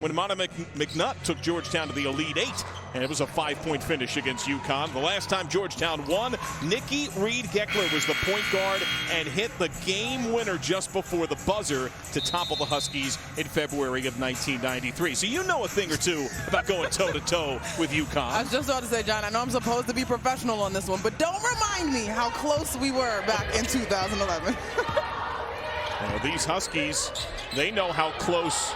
when McNutt took Georgetown to the Elite Eight, and it was a 5-point finish against Uconn. The last time Georgetown won, Nikki Reed-Geckler was the point guard and hit the game winner just before the buzzer to topple the Huskies in February of 1993. So you know a thing or two about going toe-to-toe with Uconn. I was just about to say, John, I know I'm supposed to be professional on this one, but don't remind me how close we were back in 2011. These Huskies, they know how close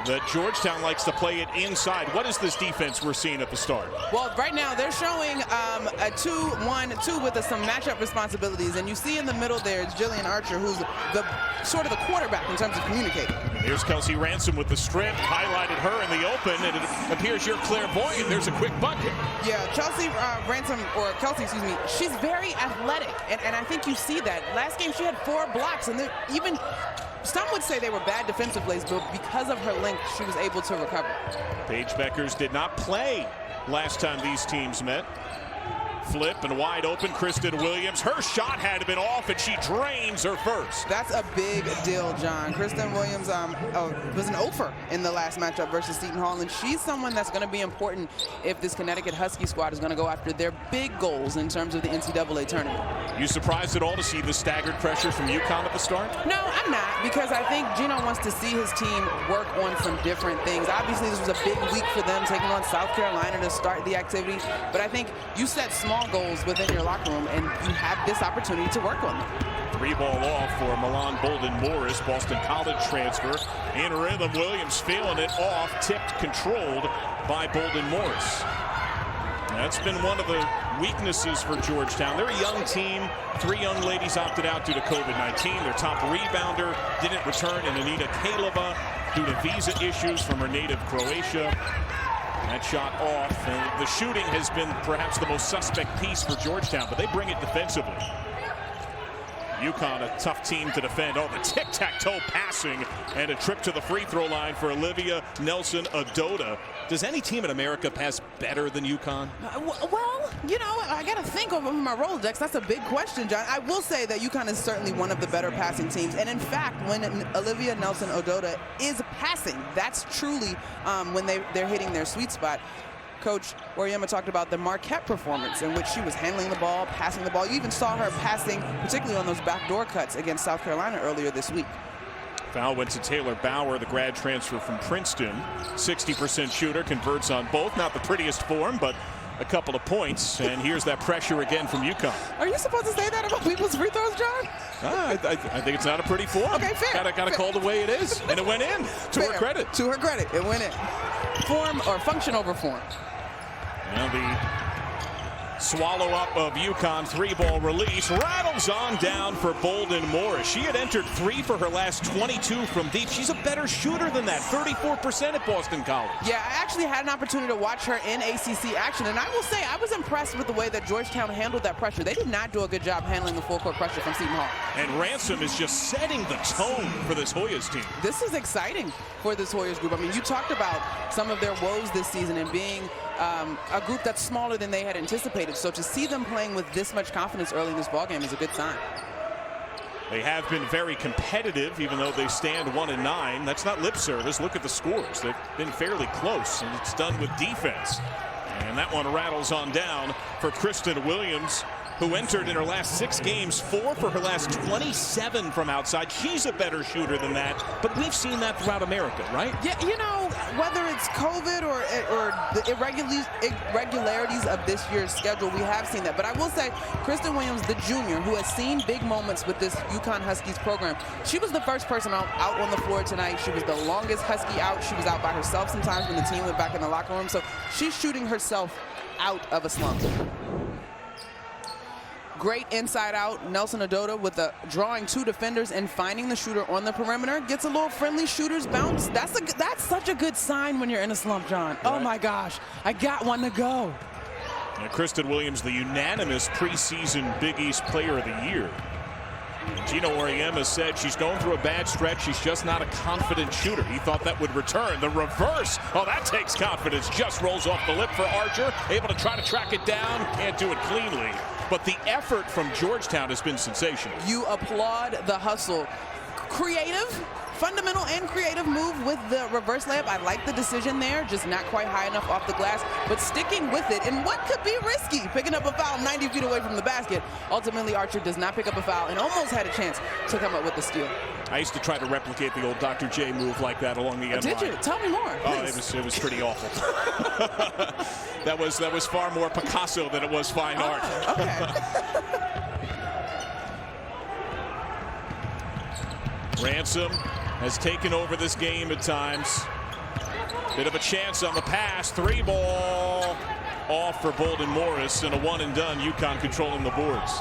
that Georgetown likes to play it inside. What is this defense we're seeing at the start? Well, right now they're showing a 2-1-2 with some matchup responsibilities, and you see in the middle there is Jillian Archer, who's the sort of the quarterback in terms of communicating. Here's Kelsey Ransom with the strip, highlighted her in the open, and it appears you're clairvoyant. There's a quick bucket. Yeah, Kelsey, excuse me, she's very athletic, and I think you see that. Last game she had 4 blocks, and even some would say they were bad defensive plays, but because of her length, she was able to recover. Paige Beckers did not play last time these teams met. Flip and wide open, Kristen Williams. Her shot had been off, and she drains her first. That's a big deal, John. Kristen Williams was an offer in the last matchup versus Seton Hall, and she's someone that's going to be important if this Connecticut Husky squad is going to go after their big goals in terms of the NCAA tournament. You surprised at all to see the staggered pressure from Uconn at the start? No, I'm not, because I think Gino wants to see his team work on some different things. Obviously, this was a big week for them, taking on South Carolina to start the activity, but I think you set small goals within your locker room, and you have this opportunity to work on them. 3-ball off for Milan Bolden-Morris, Boston College transfer. In rhythm, Williams feeling it off, tipped, controlled by Bolden-Morris. That's been one of the weaknesses for Georgetown. They're a young team. 3 young ladies opted out due to COVID-19. Their top rebounder didn't return in Anita Kaleva due to visa issues from her native Croatia. That shot off, and the shooting has been perhaps the most suspect piece for Georgetown, but they bring it defensively. Uconn, a tough team to defend. Oh, the tic-tac-toe passing, and a trip to the free throw line for Olivia Nelson-Ododa. Does any team in America pass better than Uconn? Well, you know, I got to think over my Rolodex. That's a big question, John. I will say that Uconn is certainly one of the better passing teams. And in fact, when Olivia Nelson-Ododa is passing, that's truly when they're hitting their sweet spot. Coach Oriema talked about the Marquette performance in which she was handling the ball, passing the ball. You even saw her passing, particularly on those backdoor cuts against South Carolina earlier this week. Foul went to Taylor Bauer, the grad transfer from Princeton. 60% shooter, converts on both. Not the prettiest form, but a couple of points. And here's that pressure again from Uconn. Are you supposed to say that about people's free throws, John? I think it's not a pretty form. Okay, fair. Gotta call the way it is. And it went in, to her credit. To her credit, it went in. Form or function over form. Now the swallow up of Uconn, 3-ball release, rattles on down for Bolden-Morris. She had entered 3 for her last 22 from deep. She's a better shooter than that, 34% at Boston College. Yeah, I actually had an opportunity to watch her in ACC action, and I will say I was impressed with the way that Georgetown handled that pressure. They did not do a good job handling the full-court pressure from Seton Hall. And Ransom is just setting the tone for this Hoyas team. This is exciting for this Hoyas group. I mean, you talked about some of their woes this season and being a group that's smaller than they had anticipated. So to see them playing with this much confidence early in this ballgame is a good sign. They have been very competitive, even though they stand 1-9. That's not lip service. Look at the scores. They've been fairly close, and it's done with defense. And that one rattles on down for Kristen Williams, who entered in her last 6 games, 4 for her last 27 from outside. She's a better shooter than that, but we've seen that throughout America, right? Yeah, you know, whether it's COVID or the irregularities of this year's schedule, we have seen that. But I will say, Kristen Williams, the junior, who has seen big moments with this Uconn Huskies program, she was the first person out on the floor tonight. She was the longest Husky out. She was out by herself sometimes when the team went back in the locker room. So she's shooting herself out of a slump. Great inside out. Nelson-Ododa with drawing 2 defenders and finding the shooter on the perimeter. Gets a little friendly shooter's bounce. That's such a good sign when you're in a slump, John. Right. Oh my gosh, I got one to go. And Kristen Williams, the unanimous preseason Big East Player of the Year. Gino Oriema said she's going through a bad stretch. She's just not a confident shooter. He thought that would return. The reverse. Oh, that takes confidence. Just rolls off the lip for Archer. Able to try to track it down. Can't do it cleanly. But the effort from Georgetown has been sensational. You applaud the hustle. Creative, fundamental and creative move with the reverse layup. I like the decision there, just not quite high enough off the glass, but sticking with it in what could be risky, picking up a foul 90 feet away from the basket. Ultimately, Archer does not pick up a foul and almost had a chance to come up with the steal. I used to try to replicate the old Dr. J move like that along the end line. Did you? Tell me more, please. Oh, it was pretty awful. that was far more Picasso than it was fine art. Okay. Ransom has taken over this game at times. Bit of a chance on the pass. 3 ball off for Bolden Morris, and a one and done. Uconn controlling the boards.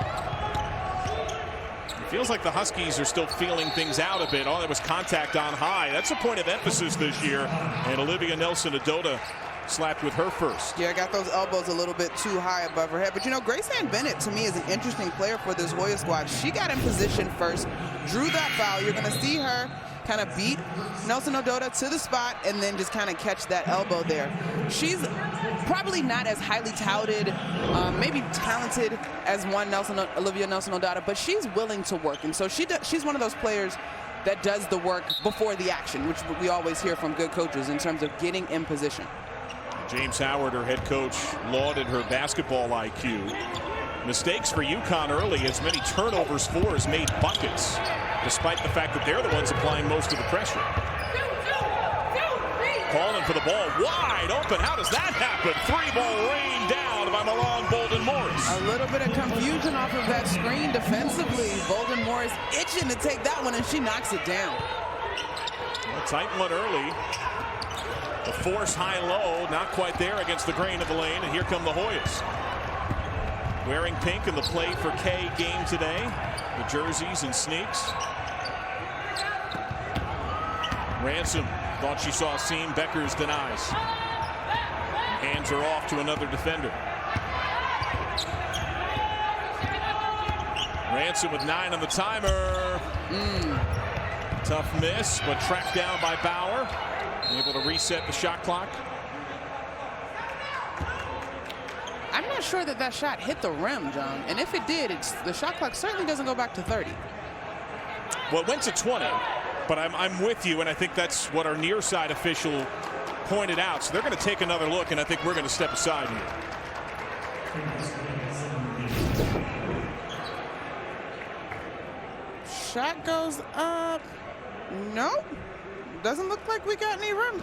It feels like the Huskies are still feeling things out a bit. Oh, there was contact on high. That's a point of emphasis this year. And Olivia Nelson-Ododa slapped with her first. Yeah, got those elbows a little bit too high above her head. But, you know, Grace Ann Bennett, to me, is an interesting player for this Hoya squad. She got in position first, drew that foul. You're going to see her kind of beat Nelson-Ododa to the spot and then just kind of catch that elbow there. She's probably not as highly touted, maybe talented as Olivia Nelson-Ododa, but she's willing to work. And so she's one of those players that does the work before the action, which we always hear from good coaches in terms of getting in position. James Howard, her head coach, lauded her basketball IQ. Mistakes for Uconn early, as many turnovers for as made buckets, despite the fact that they're the ones applying most of the pressure. Calling for the ball wide open. How does that happen? 3-ball rain down by Milan Bolden Morris. A little bit of confusion off of that screen defensively. Bolden Morris itching to take that one, and she knocks it down. A tight one early. The force high-low, not quite there against the grain of the lane, and here come the Hoyas. Wearing pink in the Play for K game today. The jerseys and sneaks. Ransom thought she saw a seam. Beckers denies. Hands her off to another defender. Ransom with 9 on the timer. Tough miss, but tracked down by Bauer. Able to reset the shot clock. I'm not sure that shot hit the rim, John. And if it did, the shot clock certainly doesn't go back to 30. Well, it went to 20, but I'm with you, and I think that's what our near side official pointed out. So they're going to take another look, and I think we're going to step aside here. Shot goes up. Nope. Doesn't look like we got any rim.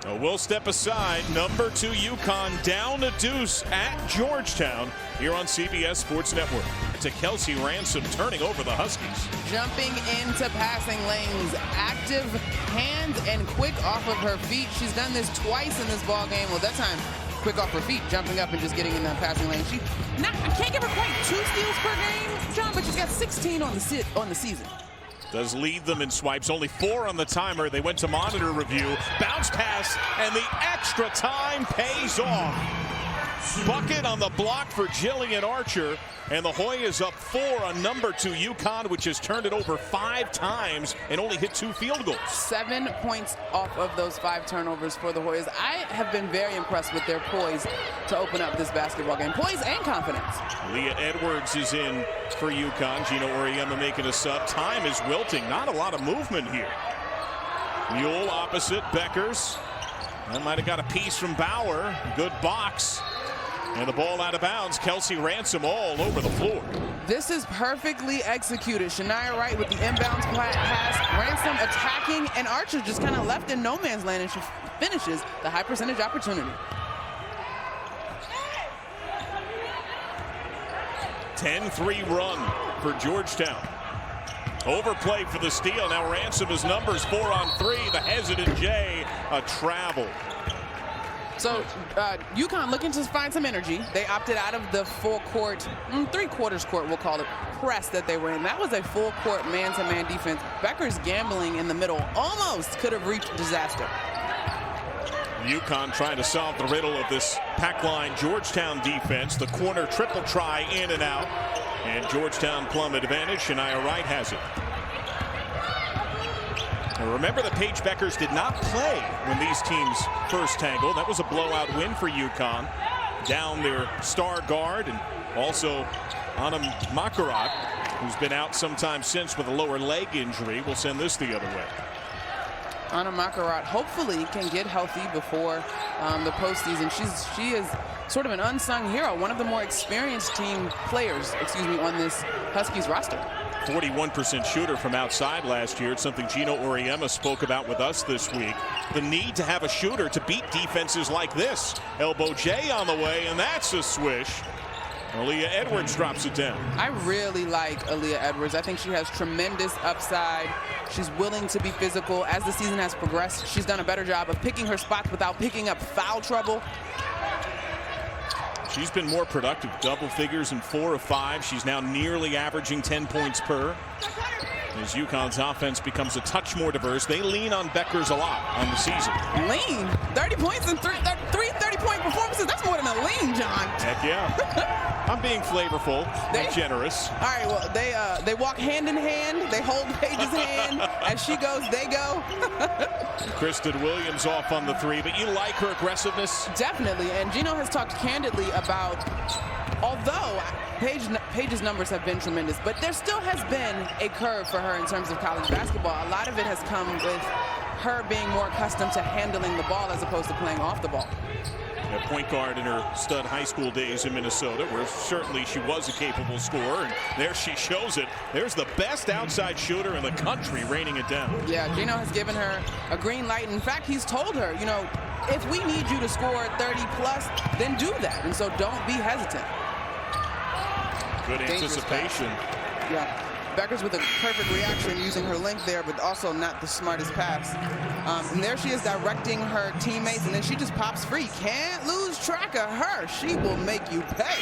Oh, we'll step aside. Number 2 Uconn down a deuce at Georgetown here on CBS Sports Network. To Kelsey Ransom turning over the Huskies. Jumping into passing lanes, active hands and quick off of her feet. She's done this twice in this ball game. Well, that time quick off her feet, jumping up and just getting in the passing lane. I can't give her quite 2 steals per game, John, but she's got 16 on the season. Does lead them in swipes. Only 4 on the timer. They went to monitor review. Bounce pass, and the extra time pays off. Bucket on the block for Jillian Archer. And the Hoyas up 4 on number 2 Uconn, which has turned it over 5 times and only hit 2 field goals. 7 points off of those 5 turnovers for the Hoyas. I have been very impressed with their poise to open up this basketball game. Poise and confidence. Leah Edwards is in for Uconn. Gina Oriema making a sub. Time is wilting. Not a lot of movement here. Mule opposite Beckers. That might have got a piece from Bauer. Good box. And the ball out of bounds. Kelsey Ransom all over the floor. This is perfectly executed. Shania Wright with the inbounds pass. Ransom attacking, and Archer just kind of left in no man's land, and she finishes the high percentage opportunity. 10-3 run for Georgetown. Overplay for the steal. Now Ransom is numbers 4 on 3. The hesitant Jay, a travel. So Uconn looking to find some energy. They opted out of the full court, 3/4 court we'll call it, press that they were in. That was a full court man-to-man defense. Becker's gambling in the middle almost could have reached disaster. Uconn trying to solve the riddle of this pack line Georgetown defense. The corner triple try in and out. And Georgetown plumb advantage. Shania Wright has it. Now remember that Paige Beckers did not play when these teams first tangled. That was a blowout win for Uconn. Down their star guard and also Anna Makarat. who's been out sometime since with a lower leg injury, will send this the other way. Anna Makarat hopefully can get healthy before the postseason. She is sort of an unsung hero, one of the more experienced team players, on this Huskies roster. 41% shooter from outside last year. It's something Gino Auriemma spoke about with us this week. The need to have a shooter to beat defenses like this. Elbow J on the way, and that's a swish. Aaliyah Edwards drops it down. I really like Aaliyah Edwards. I think she has tremendous upside. She's willing to be physical. As the season has progressed, she's done a better job of picking her spots without picking up foul trouble. She's been more productive, double figures in 4 of 5. She's now nearly averaging 10 points per. As Uconn's offense becomes a touch more diverse, they lean on Beckers a lot on the season. Lean? 30 points and three 30-point performances? That's more than a lean, John. Heck yeah. I'm being flavorful and generous. All right, well, they walk hand in hand. They hold Paige's hand. As she goes, they go. Kristen Williams off on the 3, but you like her aggressiveness? Definitely, and Gino has talked candidly about, although Paige's numbers have been tremendous, but there still has been a curve for her in terms of college basketball. A lot of it has come with her being more accustomed to handling the ball as opposed to playing off the ball. A point guard in her stud high school days in Minnesota, where certainly she was a capable scorer, and there she shows it. There's the best outside shooter in the country raining it down. Yeah, Gino has given her a green light. In fact, he's told her, if we need you to score 30 plus, then do that. And so don't be hesitant. Good anticipation. Yeah. Beckers with a perfect reaction using her length there, but also not the smartest pass. And there she is directing her teammates, and then she just pops free. Can't lose track of her. She will make you pay.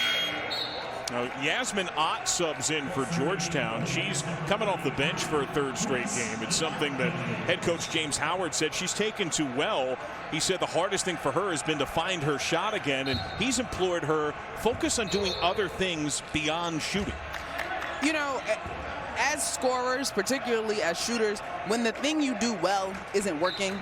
Now, Yasmin Ott subs in for Georgetown. She's coming off the bench for a 3rd straight game. It's something that head coach James Howard said she's taken to well. He said the hardest thing for her has been to find her shot again, and he's implored her focus on doing other things beyond shooting. As scorers, particularly as shooters, when the thing you do well isn't working,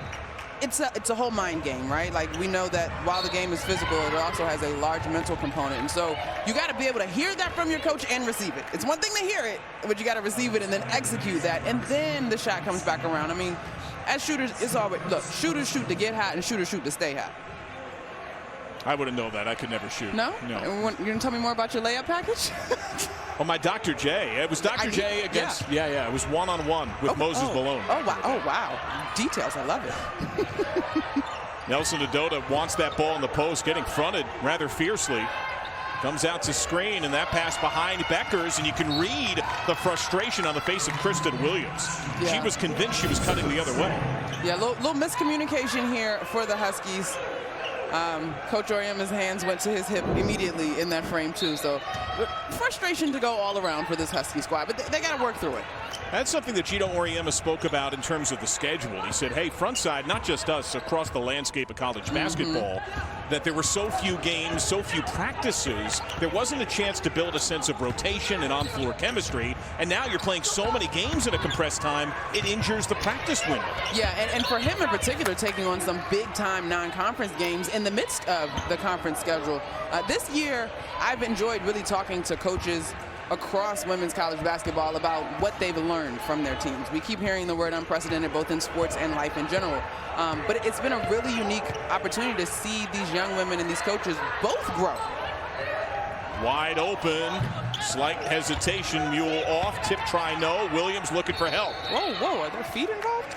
it's a whole mind game, right? Like, we know that while the game is physical, it also has a large mental component. And so you got to be able to hear that from your coach and receive it. It's one thing to hear it, but you got to receive it and then execute that. And then the shot comes back around. I mean, as shooters, it's always, look, shooters shoot to get hot and shooters shoot to stay hot. I wouldn't know that. I could never shoot. No? No. You're going to tell me more about your layup package? Oh, my Dr. J. It was Dr. J against, yeah, it was one-on-one with Moses Malone. Oh, wow. Details, I love it. Nelson Adota wants that ball in the post, getting fronted rather fiercely. Comes out to screen, and that pass behind Beckers, and you can read the frustration on the face of Kristen Williams. Yeah. She was convinced she was cutting the other way. Yeah, little miscommunication here for the Huskies. Coach Auriemma's hands went to his hip immediately in that frame, too. So frustration to go all around for this Husky squad, but they got to work through it. That's something that Gino Auriemma spoke about in terms of the schedule. He said, hey, front side, not just us, across the landscape of college basketball, that there were so few games, so few practices, there wasn't a chance to build a sense of rotation and on-floor chemistry, and now you're playing so many games in a compressed time, it injures the practice window. Yeah, and for him in particular, taking on some big-time non-conference games in the midst of the conference schedule. This year, I've enjoyed really talking to coaches across women's college basketball about what they've learned from their teams. We keep hearing the word unprecedented both in sports and life in general. But it's been a really unique opportunity to see these young women and these coaches both grow. Wide open, slight hesitation, Mule off, tip try no, Williams looking for help. Whoa, are there feet involved?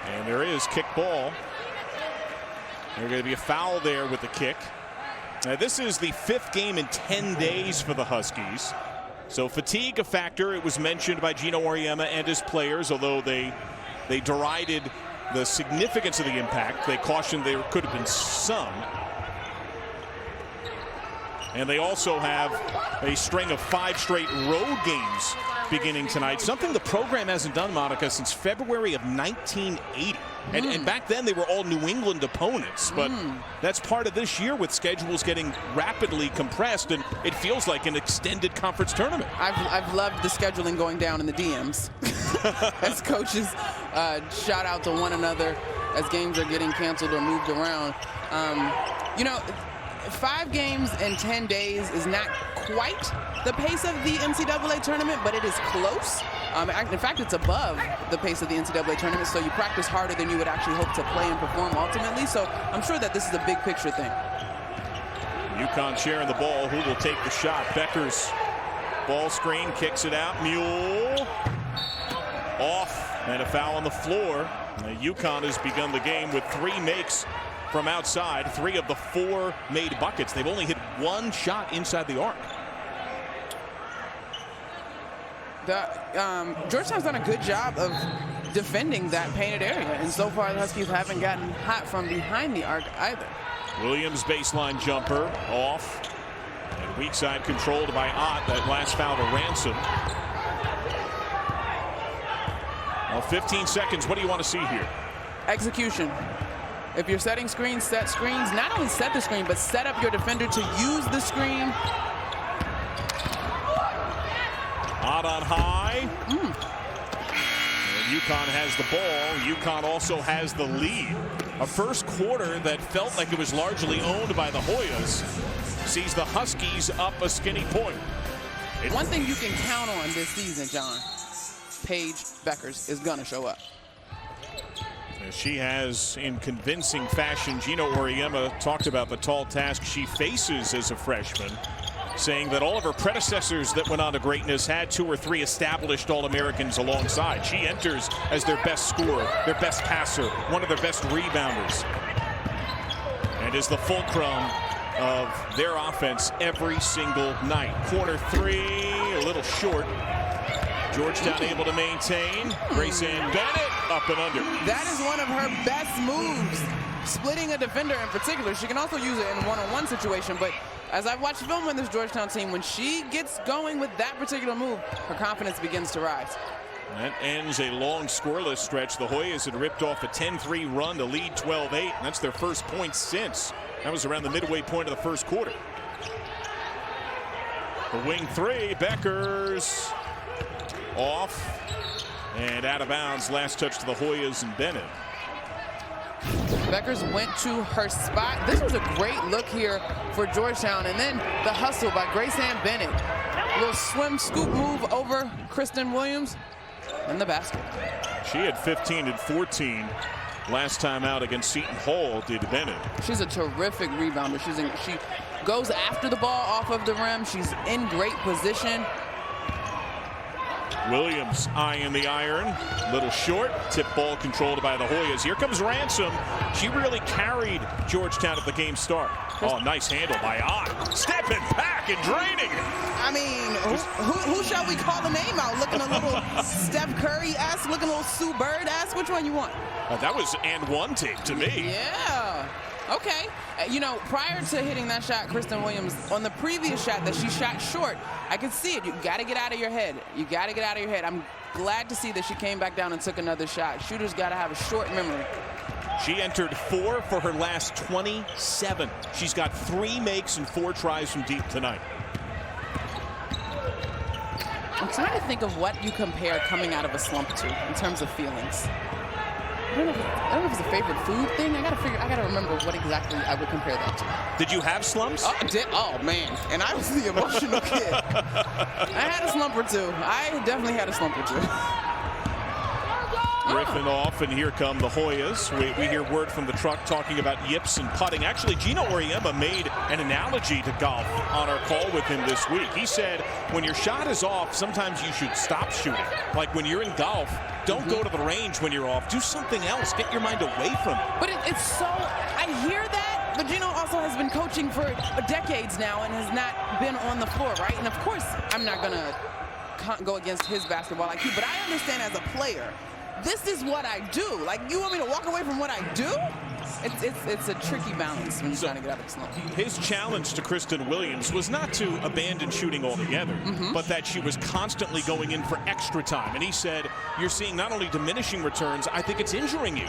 And there is kick ball. There's going to be a foul there with the kick. Now, this is the 5th game in 10 days for the Huskies. So fatigue a factor. It was mentioned by Gino Auriemma and his players, although they derided the significance of the impact. They cautioned there could have been some. And they also have a string of 5 straight road games beginning tonight, something the program hasn't done, Monica, since February of 1980. And back then they were all New England opponents, but that's part of this year with schedules getting rapidly compressed, and it feels like an extended conference tournament. I've loved the scheduling going down in the DMs as coaches shout out to one another as games are getting canceled or moved around. 5 games in 10 days is not quite the pace of the NCAA tournament, but it is close. In fact, it's above the pace of the NCAA tournament, so you practice harder than you would actually hope to play and perform ultimately. So I'm sure that this is a big picture thing. Uconn sharing the ball. Who will take the shot? Beckers. Ball screen, kicks it out. Mule. Off, and a foul on the floor. Uconn has begun the game with 3 makes from outside. 3 of the 4 made buckets. They've only hit 1 shot inside the arc. Georgetown's done a good job of defending that painted area, and so far the Huskies haven't gotten hot from behind the arc either. Williams baseline jumper off, and weak side controlled by Ott. That last foul to Ransom. Well, 15 seconds. What do you want to see here? Execution. If you're setting screens, set screens. Not only set the screen, but set up your defender to use the screen. Ott on high. And Uconn has the ball. Uconn also has the lead. A first quarter that felt like it was largely owned by the Hoyas sees the Huskies up a skinny point. One thing you can count on this season, John, Paige Beckers is going to show up. She has, in convincing fashion. Gino Auriemma talked about the tall task she faces as a freshman, saying that all of her predecessors that went on to greatness had 2 or 3 established All-Americans alongside. She enters as their best scorer, their best passer, one of their best rebounders, and is the fulcrum of their offense every single night. Corner 3, a little short. Georgetown able to maintain. Grace Ann Bennett up and under. That is one of her best moves, splitting a defender in particular. She can also use it in a one-on-one situation, but as I've watched film with this Georgetown team, when she gets going with that particular move, her confidence begins to rise. That ends a long scoreless stretch. The Hoyas had ripped off a 10-3 run to lead 12-8, and that's their first point since. That was around the midway point of the first quarter. The wing 3, Beckers off and out of bounds. Last touch to the Hoyas and Bennett. Beckers went to her spot. This was a great look here for Georgetown, and then the hustle by Grace Ann Bennett. A little swim scoop move over Kristen Williams in the basket. She had 15 and 14 last time out against Seton Hall, did Bennett. She's a terrific rebounder. She goes after the ball off of the rim. She's in great position. Williams eyeing the iron. Little short. Tip ball controlled by the Hoyas. Here comes Ransom. She really carried Georgetown at the game start. Oh, nice handle by Ott. Stepping back and draining. I mean, who shall we call the name out? Looking a little Steph Curry-esque, looking a little Sue Bird-esque. Which one you want? That was and one tape to me. Yeah. Okay. You know, prior to hitting that shot, Kristen Williams, on the previous shot that she shot short, I could see it. You got to get out of your head. You got to get out of your head. I'm glad to see that she came back down and took another shot. Shooters got to have a short memory. She entered 4 for her last 27. She's got 3 makes and 4 tries from deep tonight. I'm trying to think of what you compare coming out of a slump to in terms of feelings. I don't know if it's a favorite food thing. I gotta remember what exactly I would compare that to. Did you have slumps? Oh man, and I was the emotional kid. I had a slump or two. I definitely had a slump or two. Griffin off, and here come the Hoyas. We hear word from the truck talking about yips and putting. Actually, Gino Auriemma made an analogy to golf on our call with him this week. He said, when your shot is off, sometimes you should stop shooting. Like when you're in golf, don't go to the range when you're off. Do something else. Get your mind away from it. But it's so, I hear that, but Gino also has been coaching for decades now and has not been on the floor, right? And of course, I'm not going to go against his basketball IQ, but I understand as a player, this is what I do. Like, you want me to walk away from what I do? It's a tricky balance when you're trying to get out of the slump. His challenge to Kristen Williams was not to abandon shooting altogether, but that she was constantly going in for extra time. And he said, you're seeing not only diminishing returns, I think it's injuring you.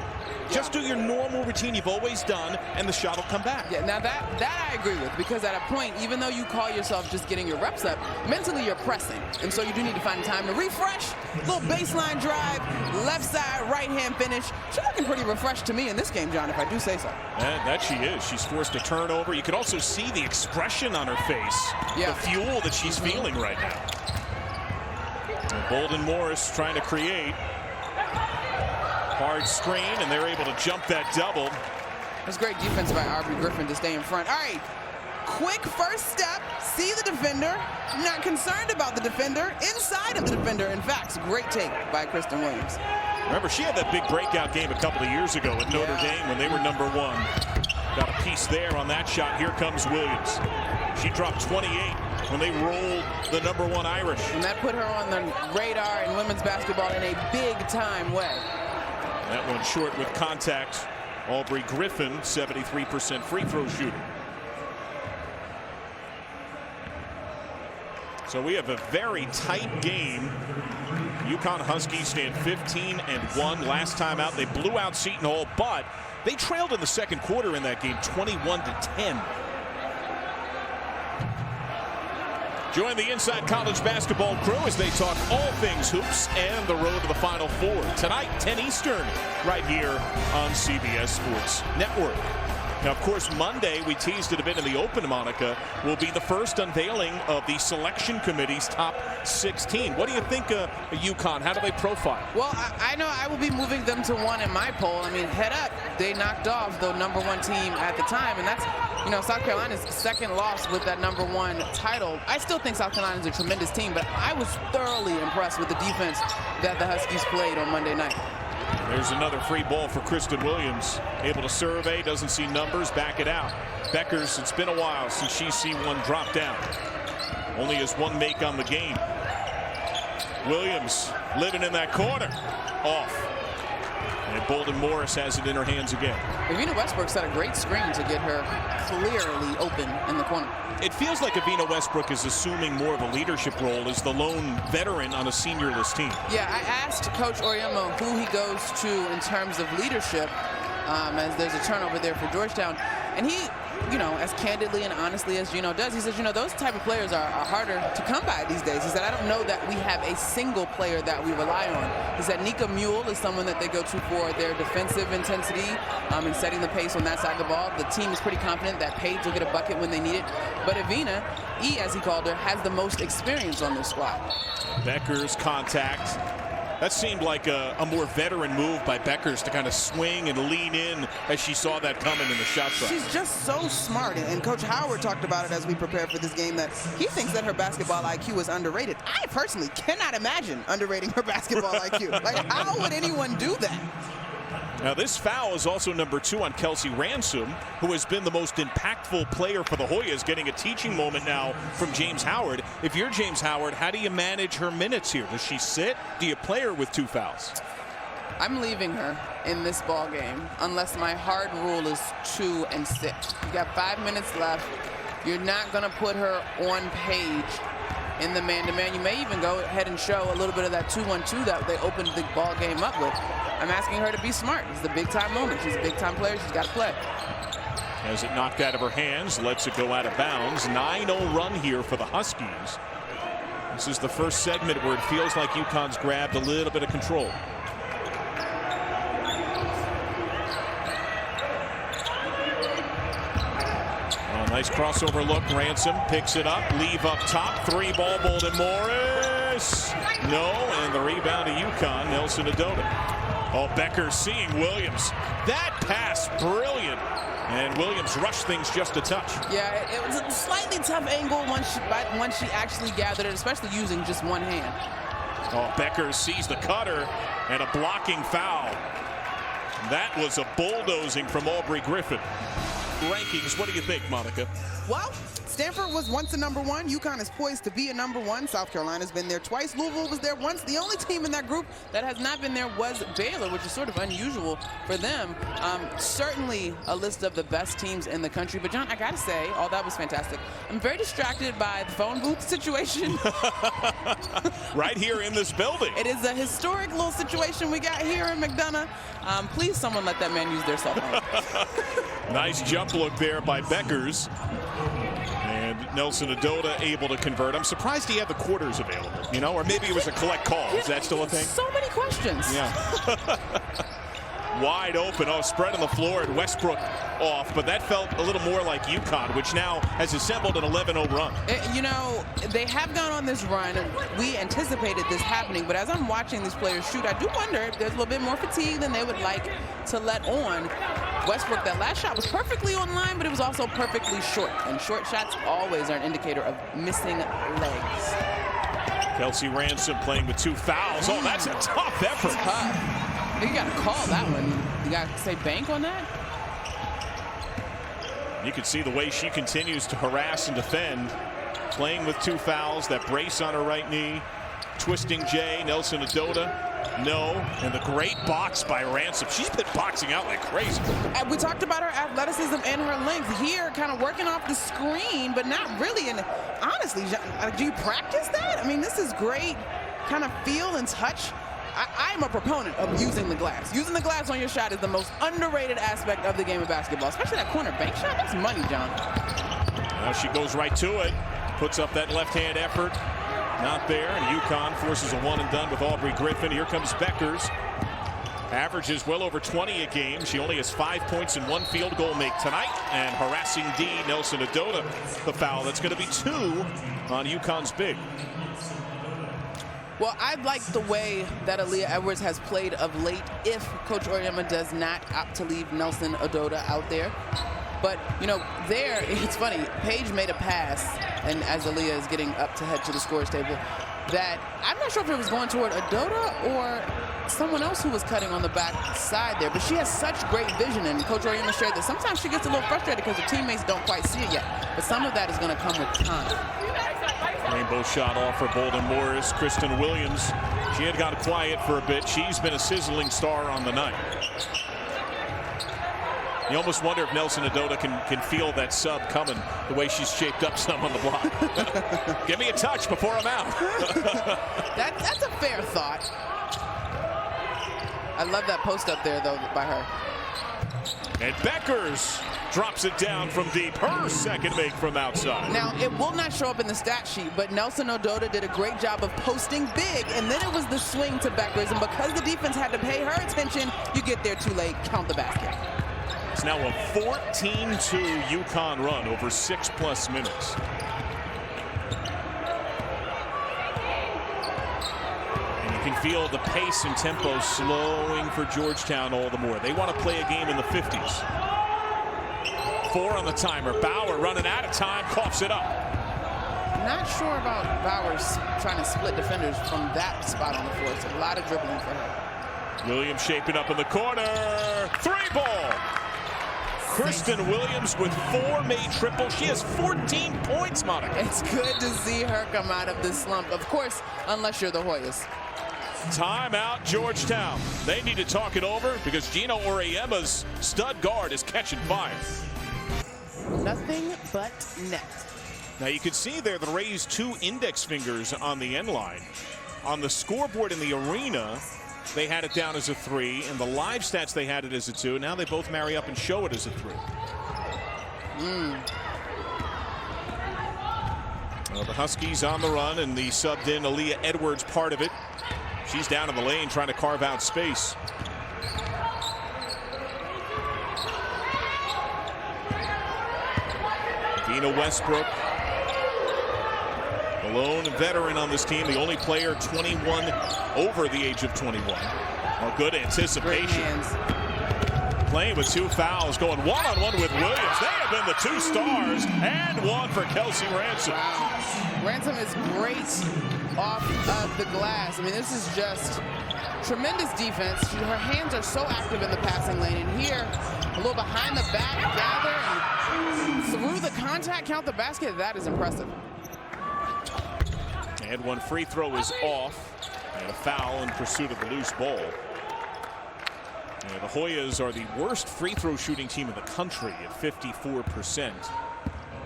Just do your normal routine you've always done, and the shot will come back. Yeah, now that I agree with, because at a point, even though you call yourself just getting your reps up, mentally you're pressing. And so you do need to find time to refresh. Little baseline drive, left side, right hand finish. She's looking pretty refreshed to me in this game, John, if I I do say so. And that she is. She's forced a turnover. You can also see the expression on her face. Yeah. The fuel that she's feeling right now. And Bolden Morris trying to create. Hard screen, and they're able to jump that double. That's great defense by Aubrey Griffin to stay in front. All right, quick first step. See the defender. Not concerned about the defender. Inside of the defender. In fact, great take by Kristen Williams. Remember, she had that big breakout game a couple of years ago at Notre Dame when they were #1. Got a piece there on that shot. Here comes Williams. She dropped 28 when they rolled the #1 Irish. And that put her on the radar in women's basketball in a big-time way. That one short with contact. Aubrey Griffin, 73% free throw shooter. So we have a very tight game. Uconn Huskies stand 15-1. Last time out, they blew out Seton Hall, but they trailed in the second quarter in that game, 21-10. Join the Inside College Basketball crew as they talk all things hoops and the road to the Final Four. Tonight, 10 Eastern, right here on CBS Sports Network. Now, of course, Monday, we teased it a bit in the open, Monica, will be the first unveiling of the selection committee's top 16. What do you think of UConn? How do they profile? Well, I know I will be moving them to 1 in my poll. I mean, head up, they knocked off the #1 team at the time, and that's, you know, South Carolina's second loss with that #1 title. I still think South Carolina is a tremendous team, but I was thoroughly impressed with the defense that the Huskies played on Monday night. There's another free ball for Kristen Williams. Able to survey, doesn't see numbers, back it out. Beckers, it's been a while since she's seen one drop down. Only has 1 make on the game. Williams living in that corner. Off. And Bolden Morris has it in her hands again. Evina Westbrook set a great screen to get her clearly open in the corner. It feels like Evina Westbrook is assuming more of a leadership role as the lone veteran on a senior-less team. Yeah, I asked Coach Oriemo who he goes to in terms of leadership as there's a turnover there for Georgetown. And he, you know, as candidly and honestly as Gino does, he says, you know, those type of players are harder to come by these days. He said, I don't know that we have a single player that we rely on. He said Nika Mule is someone that they go to for their defensive intensity and setting the pace on that side of the ball. The team is pretty confident that Paige will get a bucket when they need it. But Evina, E as he called her, has the most experience on this squad. Beckers contact. That seemed like a more veteran move by Beckers to kind of swing and lean in as she saw that coming in the shot clock. She's just so smart, and Coach Howard talked about it as we prepared for this game, that he thinks that her basketball IQ is underrated. I personally cannot imagine underrating her basketball IQ. Like, how would anyone do that? Now, this foul is also #2 on Kelsey Ransom, who has been the most impactful player for the Hoyas, getting a teaching moment now from James Howard. If you're James Howard, how do you manage her minutes here? Does she sit? Do you play her with 2 fouls? I'm leaving her in this ball game unless my hard rule is 2 and 6. You got 5 minutes left. You're not going to put her on Paige in the man-to-man. You may even go ahead and show a little bit of that 2-1-2 that they opened the ball game up with. I'm asking her to be smart. It's the big-time moment. She's a big-time player. She's got to play. Has it knocked out of her hands, lets it go out of bounds. 9-0 run here for the Huskies. This is the first segment where it feels like UConn's grabbed a little bit of control. Nice crossover look. Ransom picks it up. Leave up top. 3-ball. Bolden Morris. No. And the rebound to UConn. Nelson Adota. Oh, Becker seeing Williams. That pass, brilliant. And Williams rushed things just a touch. Yeah, it was a slightly tough angle once she actually gathered it, especially using just one hand. Oh, Becker sees the cutter and a blocking foul. That was a bulldozing from Aubrey Griffin. Rankings, what do you think, Monica? Well, Stanford was once a #1. UConn is poised to be a #1. South Carolina's been there twice. Louisville was there once. The only team in that group that has not been there was Baylor, which is sort of unusual for them. Certainly a list of the best teams in the country. But, John, I got to say, all that was fantastic. I'm very distracted by the phone booth situation. Right here in this building. It is a historic little situation we got here in McDonough. Please, someone let that man use their cell phone. Nice jump look there by Beckers. And Nelson Adota able to convert. I'm surprised he had the quarters available, you know, or maybe it was a collect call. Is that still a thing? So many questions. Yeah. wide open. Oh, spread on the floor, and Westbrook off. But that felt a little more like Uconn, which now has assembled an 11-0 run. You know, they have gone on this run. We anticipated this happening, but as I'm watching these players shoot, I do wonder if there's a little bit more fatigue than they would like to let on. Westbrook, that last shot was perfectly on line, but it was also perfectly short. And short shots always are an indicator of missing legs. Kelsey Ransom playing with 2 fouls. Oh, that's a tough effort. Tough. You got to call that one. You got to say bank on that. You can see the way she continues to harass and defend. Playing with 2 fouls, that brace on her right knee. Twisting J, Nelson Adota. No, and the great box by Ransom. She's been boxing out like crazy. And we talked about her athleticism and her length here, kind of working off the screen, but not really. And honestly, do you practice that? I mean, this is great kind of feel and touch. I'm a proponent of using the glass. Using the glass on your shot is the most underrated aspect of the game of basketball, especially that corner bank shot. That's money, John. Now she goes right to it, puts up that left-hand effort. Not there, and Uconn forces a one and done with Aubrey Griffin. Here comes Beckers. Averages well over 20 a game. She only has 5 points and 1 field goal make tonight. And harassing D, Nelson Adota, the foul. That's going to be 2 on Uconn's big. Well, I like the way that Aaliyah Edwards has played of late if Coach Auriemma does not opt to leave Nelson Adota out there. But, you know, there, it's funny, Paige made a pass, and as Aaliyah is getting up to head to the scores table, that I'm not sure if it was going toward Adota or someone else who was cutting on the back side there. But she has such great vision, and Coach Auriemma shared that sometimes she gets a little frustrated because her teammates don't quite see it yet. But some of that is going to come with time. Rainbow shot off for Bolden Morris. Kristen Williams, she had got quiet for a bit. She's been a sizzling star on the night. You almost wonder if Nelson Adota can feel that sub coming the way she's shaped up some on the block. Give me a touch before I'm out. That's a fair thought. I love that post up there, though, by her. And Beckers drops it down from deep. Her second make from outside. Now, it will not show up in the stat sheet, but Nelson Adota did a great job of posting big, and then it was the swing to Beckers, and because the defense had to pay her attention, you get there too late, count the basket. It's now a 14-2 Uconn run over 6+ minutes. And you can feel the pace and tempo slowing for Georgetown all the more. They want to play a game in the 50s. 4 on the timer. Bauer running out of time, coughs it up. Not sure about Bowers trying to split defenders from that spot on the floor. It's a lot of dribbling for her. Williams shaping up in the corner. 3-ball. Kristen Williams with 4 made triples. She has 14 points, Monica. It's good to see her come out of this slump. Of course, unless you're the Hoyas. Timeout, Georgetown. They need to talk it over because Gino Auriemma's stud guard is catching fire. Nothing but net. Now you can see there the raised 2 index fingers on the end line. On the scoreboard in the arena, they had it down as a 3. In the live stats, they had it as a 2. Now they both marry up and show it as a 3. Well, the Huskies on the run, and the subbed in Aaliyah Edwards part of it. She's down in the lane trying to carve out space. Dina Westbrook, the lone veteran on this team, the only player 21 over the age of 21. Well, good anticipation. Playing with 2 fouls, going one-on-one with Williams. They have been the 2 stars, and 1 for Kelsey Ransom. Wow. Ransom is great off of the glass. I mean, this is just tremendous defense. Her hands are so active in the passing lane, and here, a little behind the back gather, and through the contact, count the basket. That is impressive. And 1 free throw is off, and a foul in pursuit of the loose ball. And the Hoyas are the worst free throw shooting team in the country at 54%.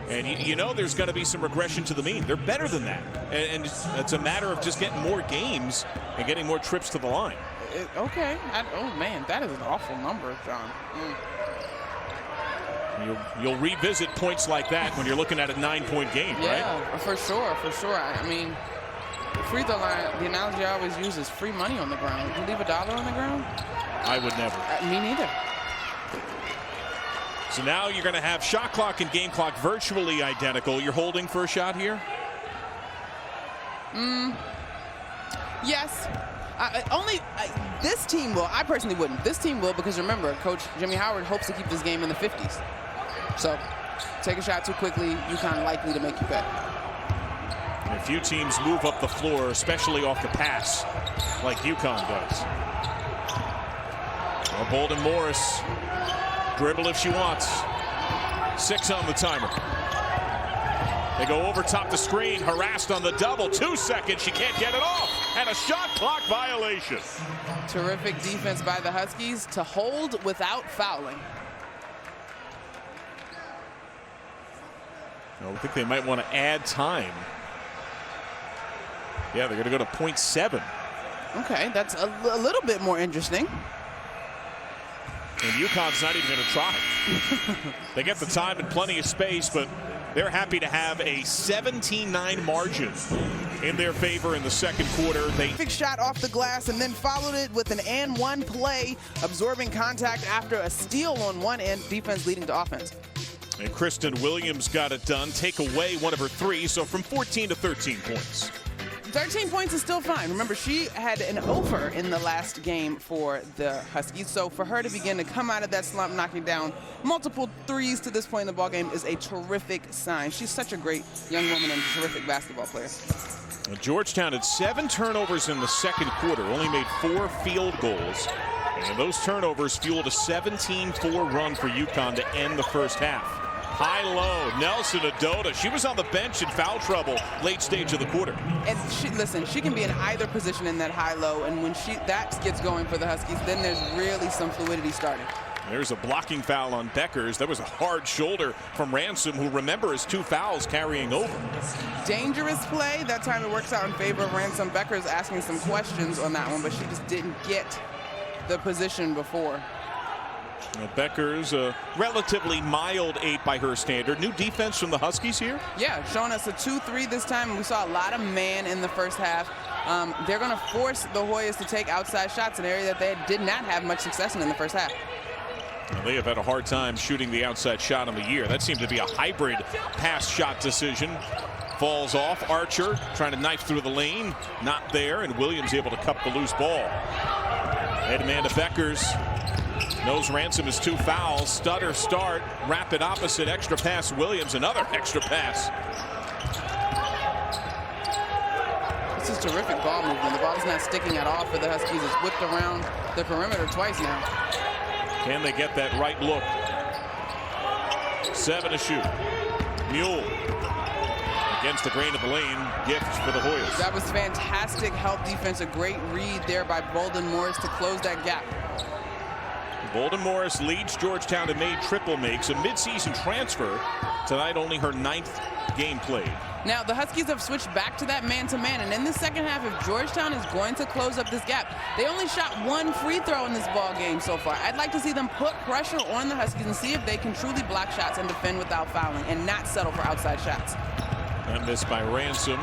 And you know there's going to be some regression to the mean. They're better than that. And it's a matter of just getting more games and getting more trips to the line. Okay. Oh, man, that is an awful number, John. You'll revisit points like that when you're looking at a 9-point game, right? Yeah, for sure, for sure. I mean, the free throw line, the analogy I always use is free money on the ground. You leave $1 on the ground, I would never. Me neither. So now you're going to have shot clock and game clock virtually identical. You're holding for a shot here? Yes. This team will. I personally wouldn't. This team will, because remember, Coach Jimmy Howard hopes to keep this game in the 50s. So take a shot too quickly, Uconn likely to make you pay. And a few teams move up the floor, especially off the pass, like Uconn does. Well, Bolden Morris, dribble if she wants. 6 on the timer. They go over top the screen, harassed on the double. 2 seconds, she can't get it off. And a shot clock violation. Terrific defense by the Huskies to hold without fouling. I think they might want to add time. Yeah, they're going to go to 0.7. Okay, that's a little bit more interesting. And UConn's not even going to try. They get the time and plenty of space, but they're happy to have a 17-9 margin in their favor in the second quarter. Big shot off the glass and then followed it with an and one play, absorbing contact after a steal on one end, defense leading to offense. And Kristen Williams got it done, take away one of her 3, so from 14 to 13 points. 13 points is still fine. Remember, she had an over in the last game for the Huskies, so for her to begin to come out of that slump, knocking down multiple 3s to this point in the ballgame is a terrific sign. She's such a great young woman and a terrific basketball player. Georgetown had 7 turnovers in the second quarter, only made 4 field goals. And those turnovers fueled a 17-4 run for UConn to end the first half. High-low, Nelson Adota. She was on the bench in foul trouble late stage of the quarter. And she can be in either position in that high-low, and when that gets going for the Huskies, then there's really some fluidity starting. There's a blocking foul on Beckers. That was a hard shoulder from Ransom, who, remember, has 2 fouls carrying over. Dangerous play. That time it works out in favor of Ransom. Beckers asking some questions on that one, but she just didn't get the position before. Beckers, a relatively mild 8 by her standard. New defense from the Huskies here? Yeah, showing us a 2-3 this time. We saw a lot of man in the first half. They're going to force the Hoyas to take outside shots, an area that they did not have much success in the first half. Well, they have had a hard time shooting the outside shot on the year. That seemed to be a hybrid pass shot decision. Falls off. Archer trying to knife through the lane. Not there, and Williams able to cup the loose ball. Head man to Beckers. Knows Ransom is 2 fouls. Stutter start. Rapid opposite. Extra pass. Williams. Another extra pass. This is terrific ball movement. The ball's not sticking at all for the Huskies. It's whipped around the perimeter twice now. Can they get that right look? 7 to shoot. Mule against the grain of the lane. Gift for the Hoyas. That was fantastic help defense. A great read there by Bolden Morris to close that gap. Bolden Morris leads Georgetown in made triple makes, a midseason transfer. Tonight only her 9th game played. Now the Huskies have switched back to that man-to-man, and in the second half, if Georgetown is going to close up this gap, they only shot 1 free throw in this ball game so far. I'd like to see them put pressure on the Huskies and see if they can truly block shots and defend without fouling and not settle for outside shots. And this by Ransom.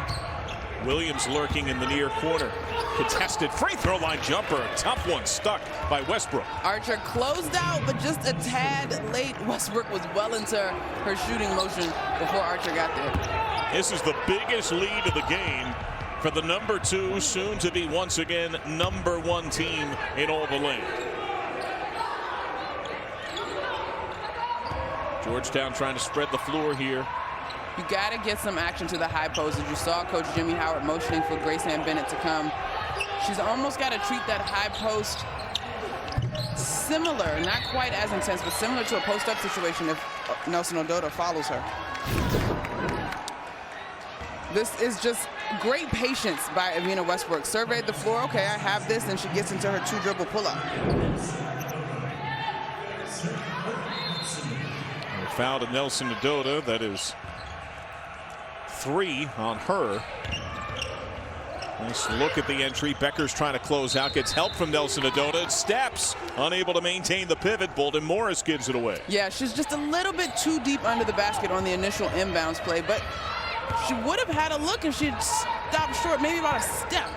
Williams lurking in the near corner. Contested free throw line jumper. Tough one stuck by Westbrook. Archer closed out, but just a tad late. Westbrook was well into her shooting motion before Archer got there. This is the biggest lead of the game for the number 2, soon to be once again number 1 team in all the lane. Georgetown trying to spread the floor here. You got to get some action to the high post. As you saw Coach Jimmy Howard motioning for Grace Ann Bennett to come. She's almost got to treat that high post similar, not quite as intense, but similar to a post-up situation if Nelson Odota follows her. This is just great patience by Evina Westbrook. Surveyed the floor. Okay, I have this, and she gets into her 2-dribble pull-up. Foul to Nelson Odota. That is 3 on her. Nice look at the entry. Becker's trying to close out. Gets help from Nelson Adota. Steps. Unable to maintain the pivot. Bolden Morris gives it away. Yeah, she's just a little bit too deep under the basket on the initial inbounds play, but she would have had a look if she'd stopped short, maybe about a step.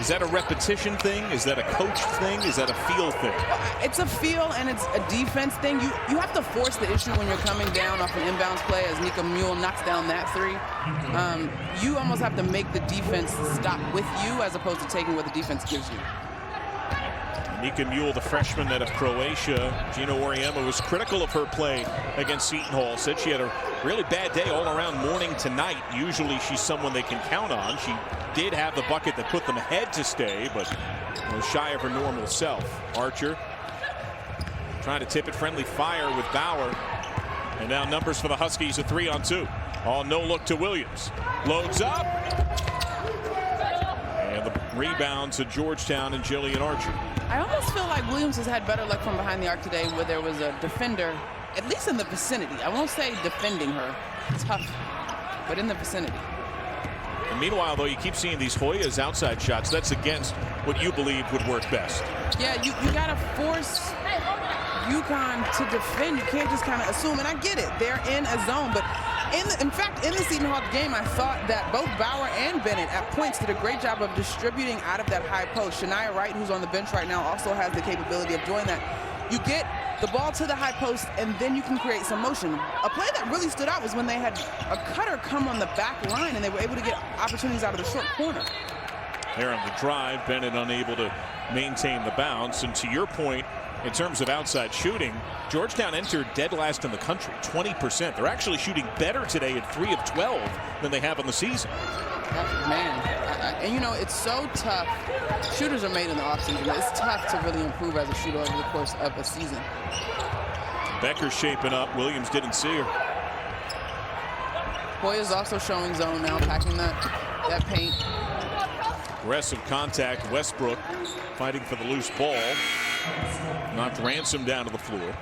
Is that a repetition thing? Is that a coach thing? Is that a feel thing? It's a feel and it's a defense thing. You have to force the issue when you're coming down off an inbounds play, as Nika Mule knocks down that three. You almost have to make the defense stop with you as opposed to taking what the defense gives you. Nika Mule, the freshman out of Croatia. Gina Oriema was critical of her play against Seton Hall. Said she had a really bad day all around morning to night. Usually she's someone they can count on. She did have the bucket that put them ahead to stay, but was shy of her normal self. Archer trying to tip it, friendly fire with Bauer. And now numbers for the Huskies, a 3-on-2. All no look to Williams. Loads up. And the rebound to Georgetown and Jillian Archer. I almost feel like Williams has had better luck from behind the arc today, where there was a defender, at least in the vicinity. I won't say defending her, tough, but in the vicinity. And meanwhile, though, you keep seeing these Hoyas outside shots. That's against what you believe would work best. Yeah, you got to force Uconn to defend. You can't just kind of assume, and I get it. They're in a zone, but in fact, in the Seton Hall game, I thought that both Bauer and Bennett at points did a great job of distributing out of that high post. Shania Wright, who's on the bench right now, also has the capability of doing that. You get the ball to the high post, and then you can create some motion. A play that really stood out was when they had a cutter come on the back line, and they were able to get opportunities out of the short corner. There on the drive, Bennett unable to maintain the bounce. And to your point, in terms of outside shooting, Georgetown entered dead last in the country, 20%. They're actually shooting better today at 3 of 12 than they have in the season. Man, and you know, it's so tough. Shooters are made in the offseason. It's tough to really improve as a shooter over the course of a season. Becker's shaping up. Williams didn't see her. Hoya's also showing zone now, packing that paint. Aggressive contact. Westbrook fighting for the loose ball. Knocked Ransom down to the floor.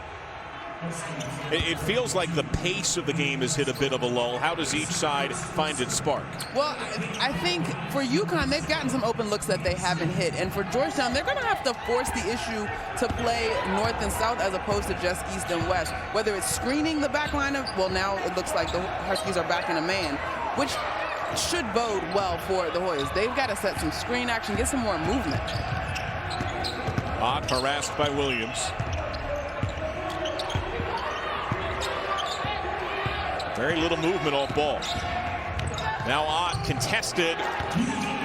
It feels like the pace of the game has hit a bit of a lull. How does each side find its spark? Well, I think for Uconn, they've gotten some open looks that they haven't hit. And for Georgetown, they're going to have to force the issue to play north and south as opposed to just east and west. Whether it's screening the back line of, well, now it looks like the Huskies are back in a man, which should bode well for the Hoyas. They've got to set some screen action, get some more movement. Ott harassed by Williams. Very little movement off ball. Now Ott contested,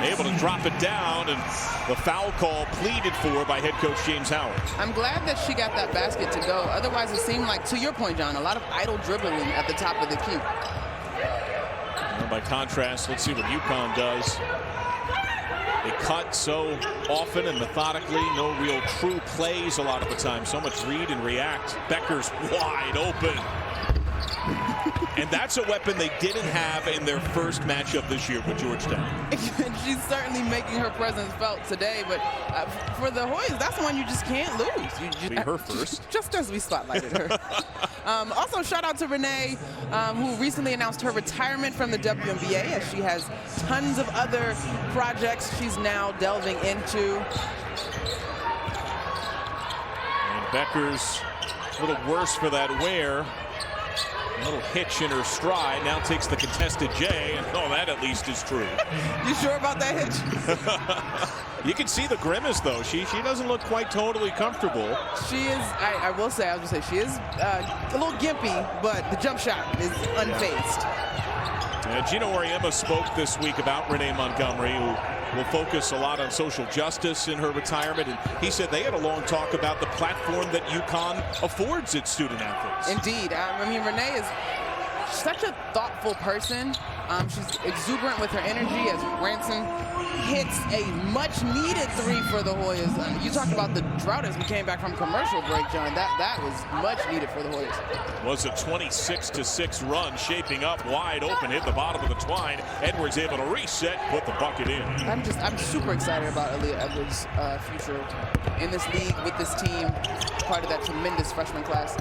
able to drop it down, and the foul call pleaded for by head coach James Howard. I'm glad that she got that basket to go. Otherwise, it seemed like, to your point, John, a lot of idle dribbling at the top of the key. And by contrast, let's see what Uconn does. They cut so often and methodically, no real true plays a lot of the time. So much read and react. Becker's wide open. And that's a weapon they didn't have in their first matchup this year with Georgetown. She's certainly making her presence felt today, but for the Hoyas, that's one you just can't lose. Be her first. Just as we spotlighted her. Also, shout out to Renee, who recently announced her retirement from the WNBA, as she has tons of other projects she's now delving into. And Becker's a little worse for that wear. A little hitch in her stride. Now takes the contested J, and that at least is true. You sure about that hitch? You can see the grimace, though. She doesn't look quite totally comfortable. She is, I will say, she is a little gimpy, but the jump shot is unfazed. Gina Oriema spoke this week about Renee Montgomery, who will focus a lot on social justice in her retirement. And he said they had a long talk about the platform that Uconn affords its student athletes. Indeed. I mean, Renee is such a thoughtful person. She's exuberant with her energy as Ransom hits a much-needed three for the Hoyas. You talked about the drought as we came back from commercial break, John. That was much-needed for the Hoyas. Was a 26-6 run, shaping up wide open, hit the bottom of the twine. Edwards able to reset, put the bucket in. I'm super excited about Aaliyah Edwards' future in this league with this team, part of that tremendous freshman class.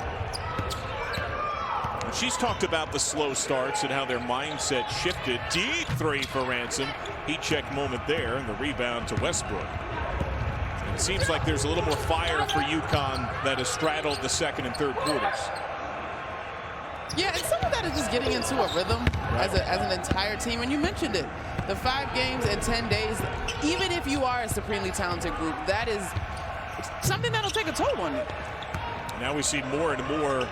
She's talked about the slow starts and how their mindset shifted. Deep three for Ransom. Heat check moment there, and the rebound to Westbrook. It seems like there's a little more fire for Uconn that has straddled the second and third quarters. Yeah, and some of that is just getting into a rhythm as an entire team. And you mentioned it, the 5 games in 10 days, even if you are a supremely talented group, that is something that'll take a toll on you. Now we see more and more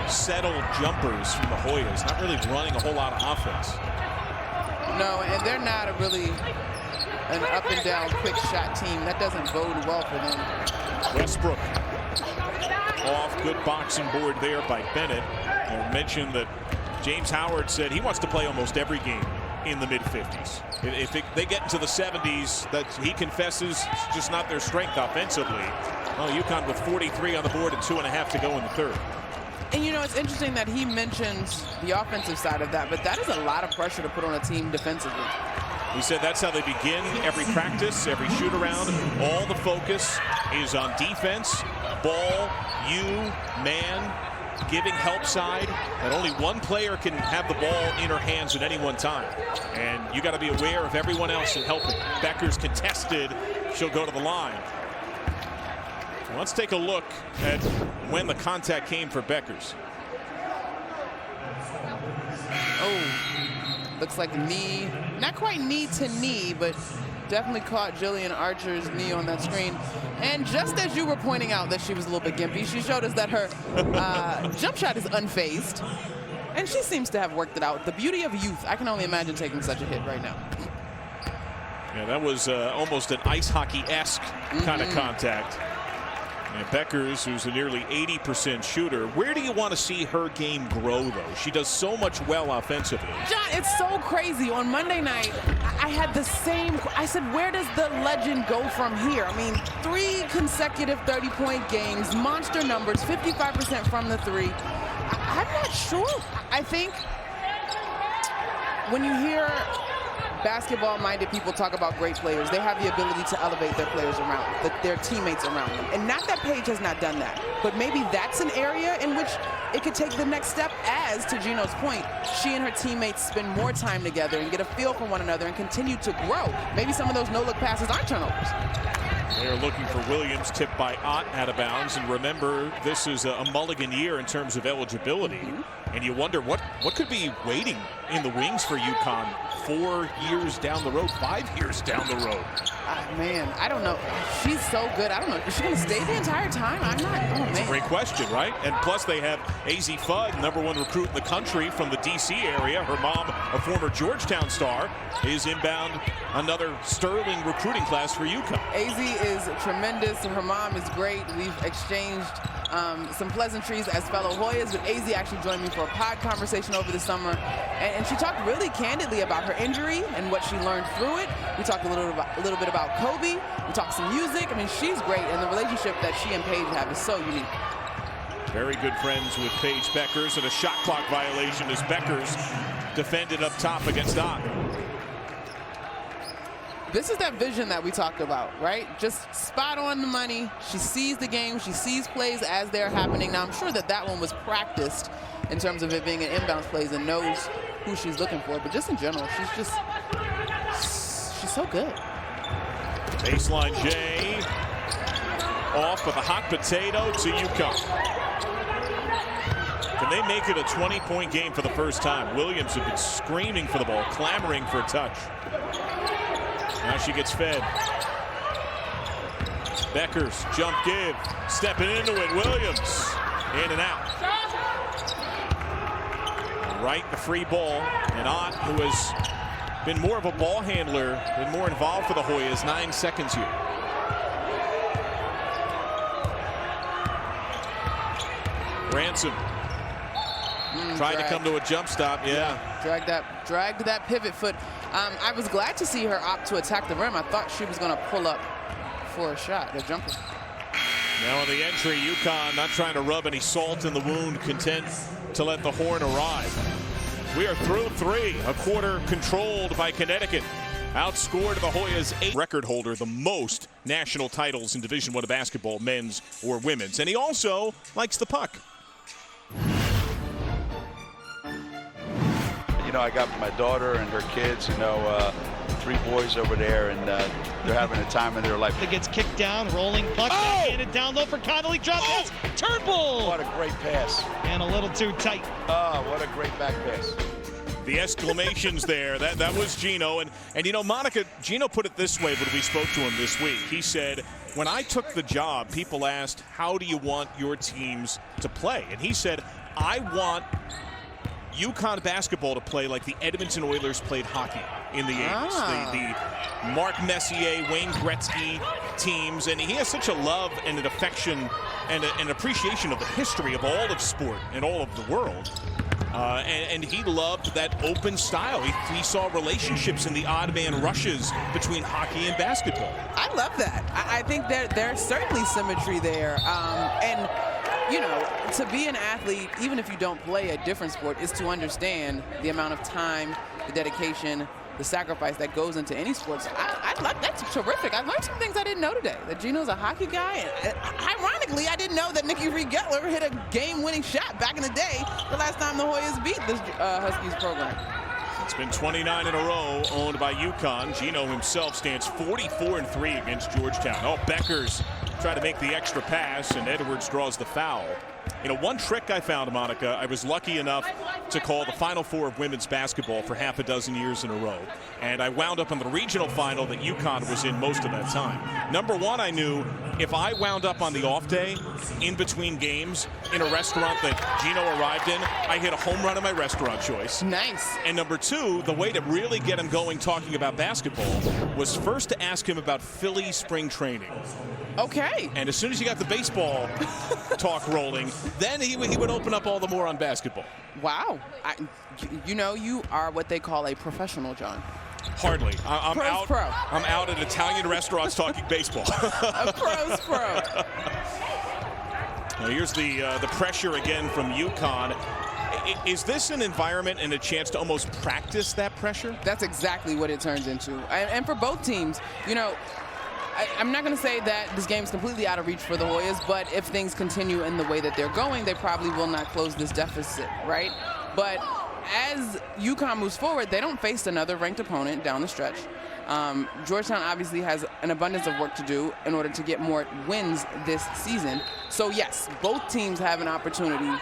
settled jumpers from the Hoyas, not really running a whole lot of offense. No, and they're not an up and down quick shot team. That doesn't bode well for them. Westbrook off, good boxing board there by Bennett. I mentioned that James Howard said he wants to play almost every game in the mid-50s. If they get into the 70s, that he confesses it's just not their strength offensively. Well, Uconn with 43 on the board and 2.5 to go in the third. And you know, it's interesting that he mentions the offensive side of that, but that is a lot of pressure to put on a team defensively. He said that's how they begin every practice, every shoot around. All the focus is on defense, ball, man, giving help side, that only one player can have the ball in her hands at any one time. And you got to be aware of everyone else and helping. Becker's contested. She'll go to the line. So let's take a look at when the contact came for Beckers. Oh, looks like knee, not quite knee to knee, but definitely caught Jillian Archer's knee on that screen. And just as you were pointing out that she was a little bit gimpy, she showed us that her jump shot is unfazed. And she seems to have worked it out. The beauty of youth. I can only imagine taking such a hit right now. Yeah, that was almost an ice hockey-esque kind of contact. And Beckers, who's a nearly 80% shooter, where do you want to see her game grow, though? She does so much well offensively. John, it's so crazy. On Monday night, I had the same. I said, where does the legend go from here? I mean, 3 consecutive 30-point games, monster numbers, 55% from the 3. I'm not sure. I think when you hear basketball-minded people talk about great players, they have the ability to elevate their players around, their teammates around them. And not that Paige has not done that, but maybe that's an area in which it could take the next step as, to Gino's point, she and her teammates spend more time together and get a feel for one another and continue to grow. Maybe some of those no-look passes aren't turnovers. They're looking for Williams, tipped by Ott out of bounds. And remember, this is a mulligan year in terms of eligibility. And you wonder what could be waiting in the wings for Uconn 4 years down the road, 5 years down the road. Man, I don't know. She's so good. I don't know. Is she going to stay the entire time? I'm not. Oh, man. Great question, right? And plus they have AZ Fudd, #1 recruit in the country from the D.C. area. Her mom, a former Georgetown star, is inbound another sterling recruiting class for Uconn. AZ is tremendous. Her mom is great. We've exchanged some pleasantries as fellow Hoyas, but AZ actually joined me for a pod conversation over the summer, and she talked really candidly about her injury and what she learned through it. We talked a little bit about Kobe. We talked some music. I mean, she's great, and the relationship that she and Paige have is so unique. Very good friends with Paige Beckers, and a shot clock violation as Beckers defended up top against Ott. This is that vision that we talked about, right? Just spot on the money. She sees the game. She sees plays as they're happening. Now, I'm sure that one was practiced in terms of it being an inbounds plays and knows who she's looking for. But just in general, she's so good. Baseline J. Off of a hot potato to Uconn. Can they make it a 20-point game for the first time? Williams have been screaming for the ball, clamoring for a touch. Now she gets fed. Beckers, jump give, stepping into it. Williams, in and out. Right, the free ball. And Ott, who has been more of a ball handler, been more involved for the Hoyas, 9 seconds here. Ransom. Tried to come to a jump stop, yeah. Dragged that pivot foot. I was glad to see her opt to attack the rim. I thought she was going to pull up for a shot, a jumper. Now on the entry, Uconn not trying to rub any salt in the wound, content to let the horn arrive. We are through 3, a quarter controlled by Connecticut. Outscored the Hoyas 8. Record holder, the most national titles in Division I of basketball, men's or women's. And he also likes the puck. You know, I got my daughter and her kids, three boys over there, and they're having a time of their life. It gets kicked down, rolling puck, handed down low for Connolly, drop pass, Turnbull! What a great pass. And a little too tight. Oh, what a great back pass. The exclamations there, that was Gino. And you know, Monica, Gino put it this way when we spoke to him this week. He said, when I took the job, people asked, how do you want your teams to play? And he said, I want Uconn basketball to play like the Edmonton Oilers played hockey in the 80s. The Mark Messier, Wayne Gretzky teams. And he has such a love and an affection and an appreciation of the history of all of sport and all of the world. And he loved that open style. He saw relationships in the odd man rushes between hockey and basketball. I love that. I think there's certainly symmetry there. And, you know, to be an athlete, even if you don't play a different sport, is to understand the amount of time, the dedication, the sacrifice that goes into any sport. So that's terrific. I learned some things I didn't know today. That Gino's a hockey guy. And ironically, I didn't know that Nikki Reed-Gettler hit a game-winning shot back in the day, the last time the Hoyas beat this Huskies program. It's been 29 in a row owned by Uconn. Gino himself stands 44-3 against Georgetown. Oh, Beckers try to make the extra pass, and Edwards draws the foul. You know, one trick I found, Monica, I was lucky enough to call the Final Four of women's basketball for half a dozen years in a row. And I wound up in the regional final that Uconn was in most of that time. Number one, I knew if I wound up on the off day in between games in a restaurant that Gino arrived in, I hit a home run in my restaurant choice. Nice. And number two, the way to really get him going talking about basketball was first to ask him about Philly spring training. Okay. And as soon as he got the baseball talk rolling, then he would open up all the more on basketball. Wow. You know, you are what they call a professional, John. Hardly. I'm out. Pro. I'm out at Italian restaurants talking baseball. A pro's pro. Now here's the pressure again from Uconn. Is this an environment and a chance to almost practice that pressure? That's exactly what it turns into. And for both teams, you know, I'm not going to say that this game is completely out of reach for the Hoyas, but if things continue in the way that they're going, they probably will not close this deficit, right? But as Uconn moves forward, they don't face another ranked opponent down the stretch. Georgetown obviously has an abundance of work to do in order to get more wins this season. So yes, both teams have an opportunity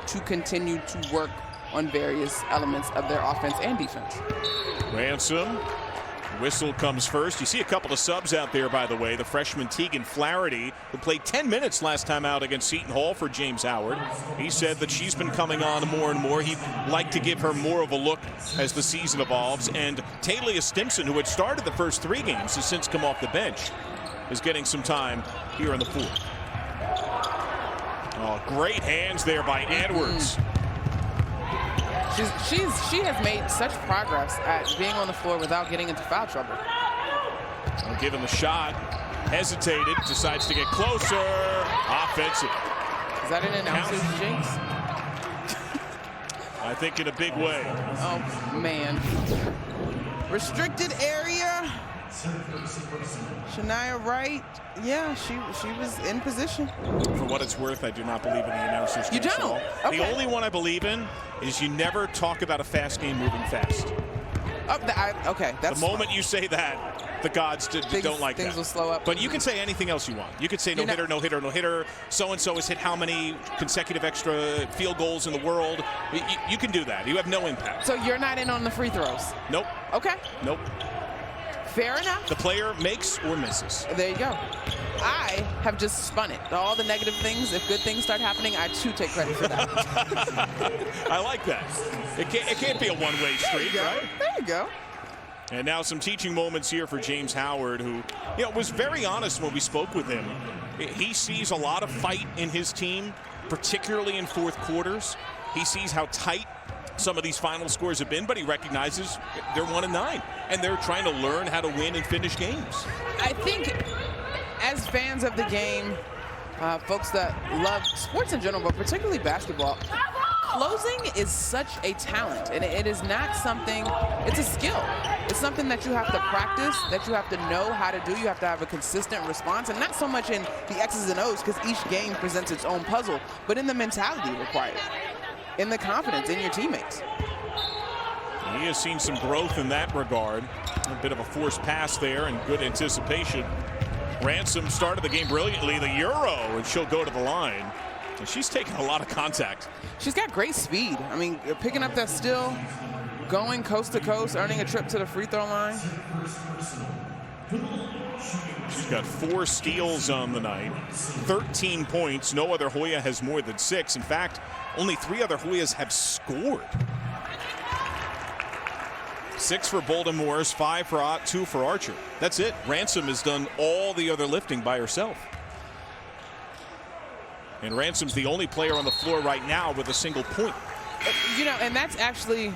to continue to work on various elements of their offense and defense. Ransom. Whistle comes first. You see a couple of subs out there, by the way. The freshman Tegan Flaherty, who played 10 minutes last time out against Seton Hall for James Howard. He said that she's been coming on more and more. He'd like to give her more of a look as the season evolves. And Talia Stimson, who had started the first 3 games, has since come off the bench, is getting some time here in the fourth. Oh, great hands there by Edwards. She has made such progress at being on the floor without getting into foul trouble. Given the shot, hesitated, decides to get closer. Offensive. Is that an announcer's jinx? I think in a big way. Oh, man. Restricted area. Shania Wright, yeah, she was in position. For what it's worth, I do not believe in the announcers. You don't? Okay. The only one I believe in is you never talk about a fast game moving fast. Oh, okay. That's the moment you say that, the gods don't like that. Things will slow up. But you can say anything else you want. You could say no hitter, no hitter, no hitter. So-and-so has hit how many consecutive extra field goals in the world. You can do that. You have no impact. So you're not in on the free throws? Nope. Okay. Nope. Fair enough. The player makes or misses. There you go. I have just spun it. All the negative things, if good things start happening, I too take credit for that. I like that. It can't be a one-way street, right? There you go. And now some teaching moments here for James Howard, who was very honest when we spoke with him. He sees a lot of fight in his team, particularly in fourth quarters. He sees how tight some of these final scores have been, but he recognizes they're 1-9, and they're trying to learn how to win and finish games. I think as fans of the game, folks that love sports in general, but particularly basketball, closing is such a talent, and it is not something, it's a skill. It's something that you have to practice, that you have to know how to do. You have to have a consistent response, and not so much in the X's and O's, because each game presents its own puzzle, but in the mentality required, in the confidence in your teammates. He has seen some growth in that regard. A bit of a forced pass there and good anticipation. Ransom started the game brilliantly, the Euro, and she'll go to the line. And she's taken a lot of contact. She's got great speed. I mean, picking up that steal, going coast to coast, earning a trip to the free throw line. She's got 4 steals on the night, 13 points. No other Hoya has more than 6. In fact, only 3 other Hoyas have scored. 6 for Bolden Morris, 5 for Ott, 2 for Archer. That's it. Ransom has done all the other lifting by herself. And Ransom's the only player on the floor right now with a single point. You know, and that's actually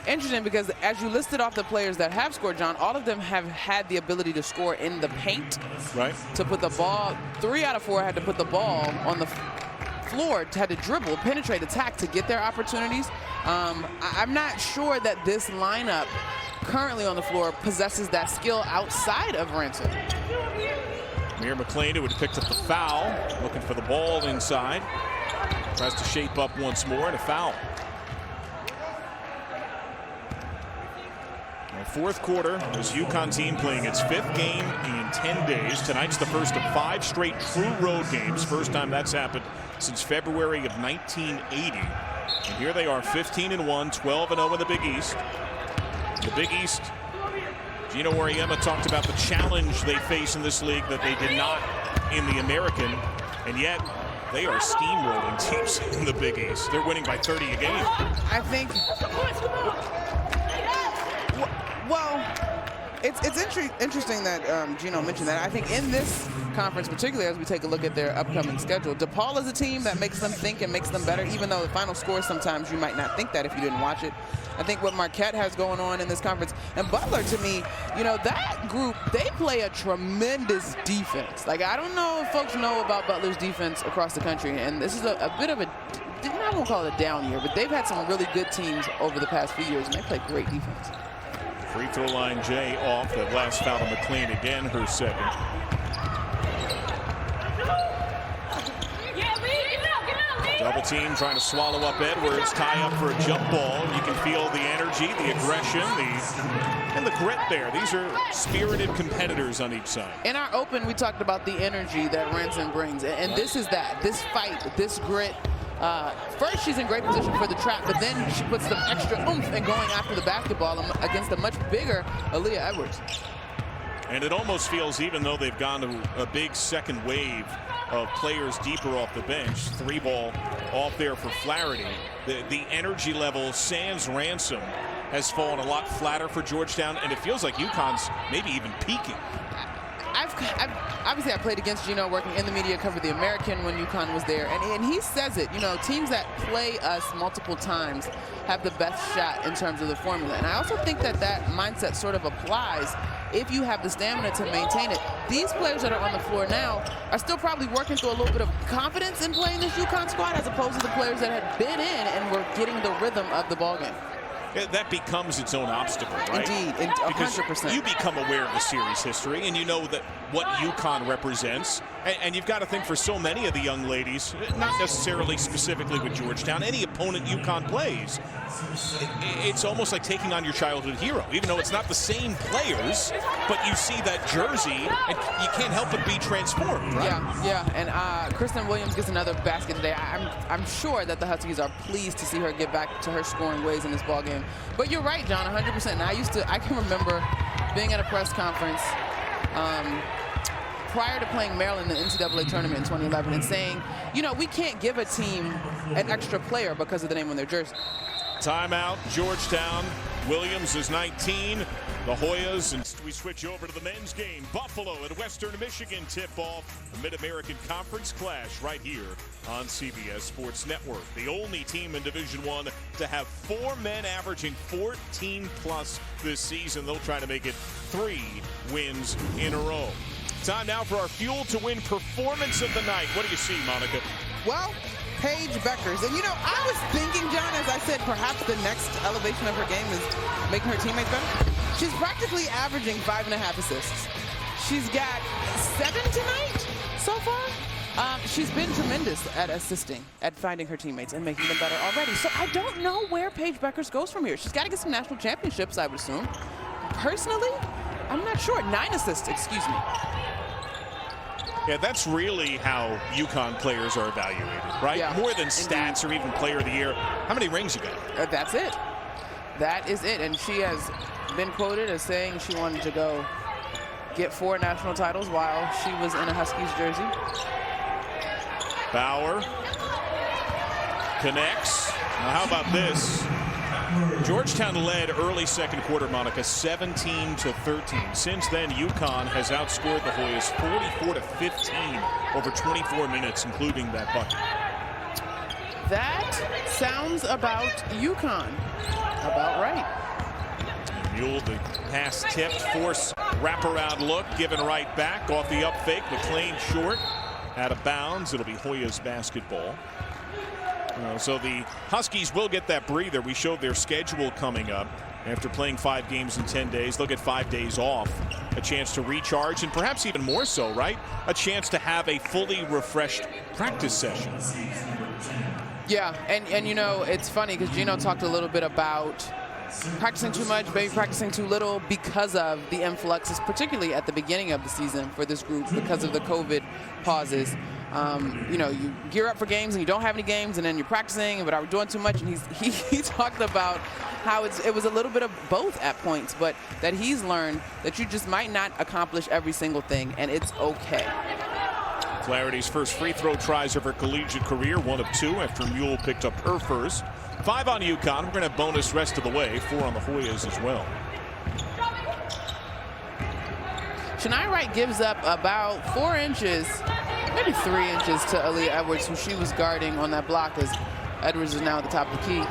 interesting because as you listed off the players that have scored, John, all of them have had the ability to score in the paint. Right. To put the ball, 3 out of 4 had to put the ball on the floor, had to dribble, penetrate, attack to get their opportunities. I'm not sure that this lineup currently on the floor possesses that skill outside of Ransom. Amir McLean, who had picked up the foul, looking for the ball inside. Tries to shape up once more, and a foul. Fourth quarter, this Uconn team playing its 5th game in 10 days. Tonight's the first of 5 straight true road games. First time that's happened since February of 1980. And here they are, 15-1, 12-0 in the Big East. The Big East, Gino Auriemma talked about the challenge they face in this league that they did not in the American, and yet they are steamrolling teams in the Big East. They're winning by 30 a game. I think, well, it's interesting that Gino mentioned that. I think in this conference, particularly as we take a look at their upcoming schedule, DePaul is a team that makes them think and makes them better, even though the final score sometimes you might not think that if you didn't watch it. I think what Marquette has going on in this conference, and Butler, to me, you know, that group, they play a tremendous defense. Like, I don't know if folks know about Butler's defense across the country, and this is a bit of a, I won't call it a down year, but they've had some really good teams over the past few years, and they play great defense. Free throw line, Jay off. The last foul to McLean again, her 2nd. Double team trying to swallow up Edwards, tie up for a jump ball. You can feel the energy, the aggression, and the grit there. These are spirited competitors on each side. In our open, we talked about the energy that Ransom brings, and this is that. This fight, this grit. First, she's in great position for the trap, but then she puts some extra oomph in going after the basketball against a much bigger Aaliyah Edwards. And it almost feels, even though they've gone to a big second wave of players deeper off the bench, 3-ball off there for Flaherty, the energy level sans Ransom has fallen a lot flatter for Georgetown, and it feels like UConn's maybe even peaking. Obviously, I played against Gino working in the media, covered the American when UConn was there, and he says it, you know, teams that play us multiple times have the best shot in terms of the formula. And I also think that that mindset sort of applies if you have the stamina to maintain it. These players that are on the floor now are still probably working through a little bit of confidence in playing this UConn squad as opposed to the players that had been in and were getting the rhythm of the ballgame. That becomes its own obstacle, right? Indeed, 100%. You become aware of the series history, and you know that what UConn represents. And you've got to think for so many of the young ladies, not necessarily specifically with Georgetown, any opponent UConn plays, it's almost like taking on your childhood hero, even though it's not the same players, but you see that jersey, and you can't help but be transformed, right? Yeah, and Kristen Williams gets another basket today. I'm sure that the Huskies are pleased to see her get back to her scoring ways in this ballgame. But you're right, John, 100%. And I can remember being at a press conference prior to playing Maryland in the NCAA tournament in 2011 and saying, you know, we can't give a team an extra player because of the name on their jersey. Timeout, Georgetown. Williams is 19. The Hoyas, and we switch over to the men's game. Buffalo at Western Michigan tip-off the Mid-American Conference clash right here on CBS Sports Network. The only team in Division I to have 4 men averaging 14-plus this season. They'll try to make it 3 wins in a row. Time now for our Fuel to Win performance of the night. What do you see, Monica? Well, Paige Beckers. And, you know, I was thinking, John, as I said, perhaps the next elevation of her game is making her teammates better. She's practically averaging 5.5 assists. She's got 7 tonight so far. She's been tremendous at assisting, at finding her teammates and making them better already. So I don't know where Paige Beckers goes from here. She's got to get some national championships, I would assume. Personally, I'm not sure. 9 assists, excuse me. Yeah, that's really how Uconn players are evaluated, right? Yeah, more than stats or even player of the year. How many rings you got? That's it. That is it. And she has been quoted as saying she wanted to go get 4 national titles while she was in a Huskies jersey. Bauer connects. Now how about this? Georgetown led early second quarter, Monica, 17-13. Since then, Uconn has outscored the Hoyas 44-15 over 24 minutes, including that bucket. That sounds about Uconn. About right. Mule, the pass tipped, force wraparound look, given right back off the up fake. McLean short, out of bounds. It'll be Hoyas basketball. So the Huskies will get that breather. We showed their schedule coming up. After playing 5 games in 10 days, they'll get 5 days off. A chance to recharge, and perhaps even more so, right? A chance to have a fully refreshed practice session. Yeah, and you know, it's funny because Gino talked a little bit about practicing too much, maybe practicing too little because of the influxes, particularly at the beginning of the season for this group because of the COVID pauses. You know, you gear up for games and you don't have any games, and then you're practicing, but are we doing too much? And he talked about how it was a little bit of both at points, but that he's learned that you just might not accomplish every single thing, and it's okay. Clarity's first free throw tries of her collegiate career, 1 of 2 after Mule picked up her first. 5 on Uconn. We're going to have bonus rest of the way, 4 on the Hoyas as well. Shania Wright gives up about 4 inches, maybe 3 inches to Aaliyah Edwards, who she was guarding on that block as Edwards is now at the top of the key.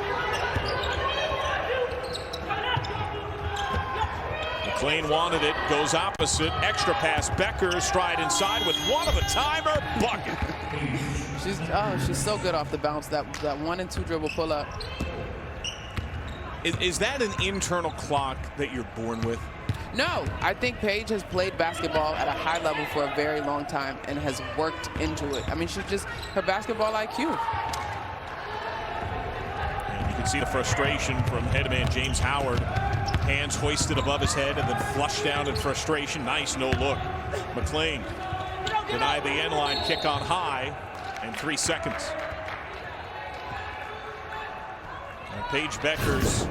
McLean wanted it, goes opposite, extra pass, Becker stride inside with one of a timer, bucket. She's so good off the bounce, that 1 and 2 dribble pull up. Is that an internal clock that you're born with? No, I think Paige has played basketball at a high level for a very long time and has worked into it. I mean, she's just her basketball IQ. And you can see the frustration from headman James Howard. Hands hoisted above his head and then flushed down in frustration. Nice no look. McLean denied the end line, kick on high, and 3 seconds. And Paige Beckers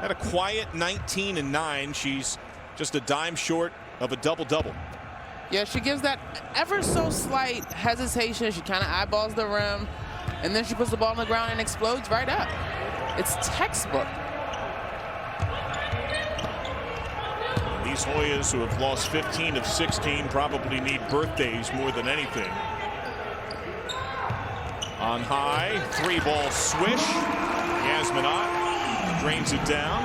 had a quiet 19 and 9. She's just a dime short of a double-double. Yeah, she gives that ever so slight hesitation. She kind of eyeballs the rim, and then she puts the ball on the ground and explodes right up. It's textbook. These Hoyas, who have lost 15 of 16, probably need birthdays more than anything. On high, 3-ball swish. Yasminat drains it down.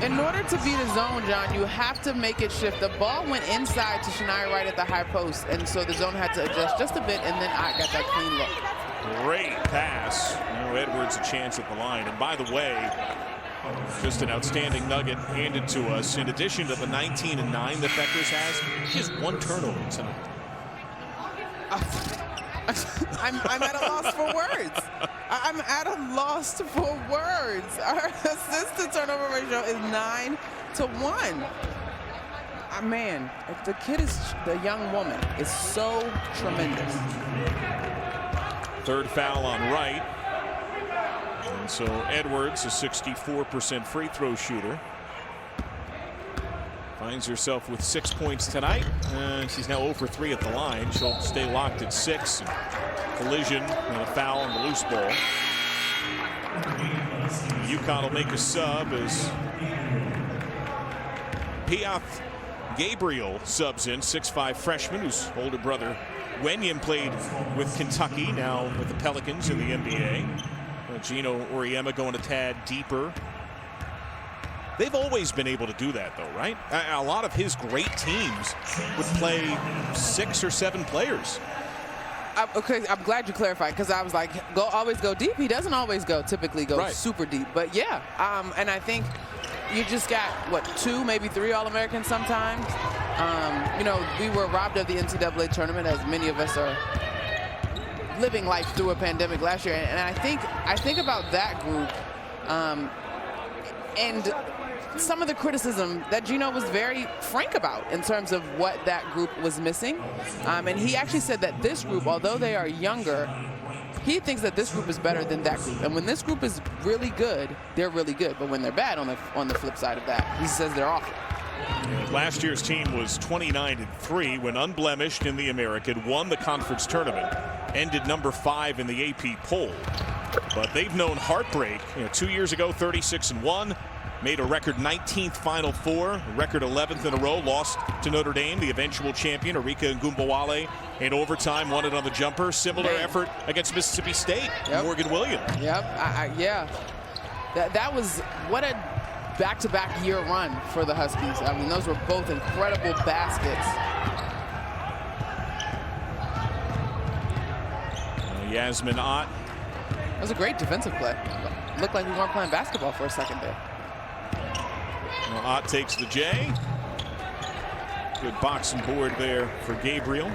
In order to beat a zone, John, you have to make it shift. The ball went inside to Shania Wright at the high post, and so the zone had to adjust just a bit, and then I got that clean look. Great pass. Now Edwards a chance at the line. And by the way, just an outstanding nugget handed to us. In addition to the 19 and 9 that Beckers has, she has 1 turnover tonight. I'm at a loss for words. I'm at a loss for words. Our assist to turnover ratio is 9 to 1. Man, the young woman is so tremendous. 3rd foul on Wright. And so Edwards, a 64% free throw shooter, finds herself with 6 points tonight. She's now 0 for 3 at the line. She'll stay locked at 6. Collision and a foul on the loose ball. Uconn will make a sub as Piaf Gabriel subs in, 6'5" freshman whose older brother Wenyon played with Kentucky, now with the Pelicans in the NBA. Gino Auriemma going a tad deeper. They've always been able to do that, though, right? A lot of his great teams would play 6 or 7 players. Okay, I'm glad you clarified, because I was like, always go deep. He doesn't always typically go super deep. But yeah, and I think you just got, 2, maybe 3 All-Americans sometimes. You know, we were robbed of the NCAA tournament, as many of us are living life through a pandemic last year. And I think about that group and some of the criticism that Gino was very frank about in terms of what that group was missing. And he actually said that this group, although they are younger, he thinks that this group is better than that group. And when this group is really good, they're really good. But when they're bad, on the flip side of that, he says they're awful. Last year's team was 29-3 when unblemished in the American, won the conference tournament, ended number 5 in the AP poll. But they've known heartbreak. 2 years ago, 36-1. Made a record 19th Final Four, record 11th in a row, lost to Notre Dame, the eventual champion, Arika Ngumbawale, in overtime, won it on the jumper. Similar effort against Mississippi State, Morgan Williams. Yep, yeah. That was, what a back-to-back year run for the Huskies. I mean, those were both incredible baskets. Yasmin Ott. That was a great defensive play. Looked like we weren't playing basketball for a second there. Ott takes the J. Good box and board there for Gabriel.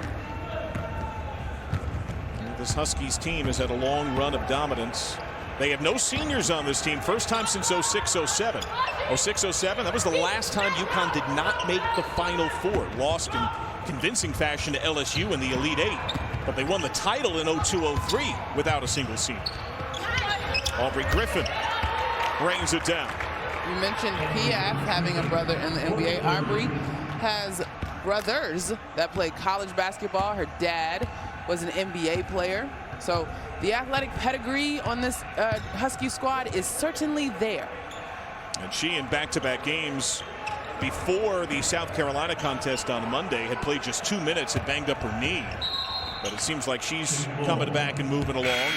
This Huskies team has had a long run of dominance. They have no seniors on this team. First time since 06-07. 06-07, that was the last time Uconn did not make the Final Four. Lost in convincing fashion to LSU in the Elite Eight. But they won the title in 02-03 without a single senior. Aubrey Griffin brings it down. You mentioned Piaf having a brother in the NBA. Aubrey has brothers that play college basketball. Her dad was an NBA player. So the athletic pedigree on this Husky squad is certainly there. And she, in back-to-back games before the South Carolina contest on Monday, had played just 2 minutes, had banged up her knee. But it seems like she's coming back and moving along.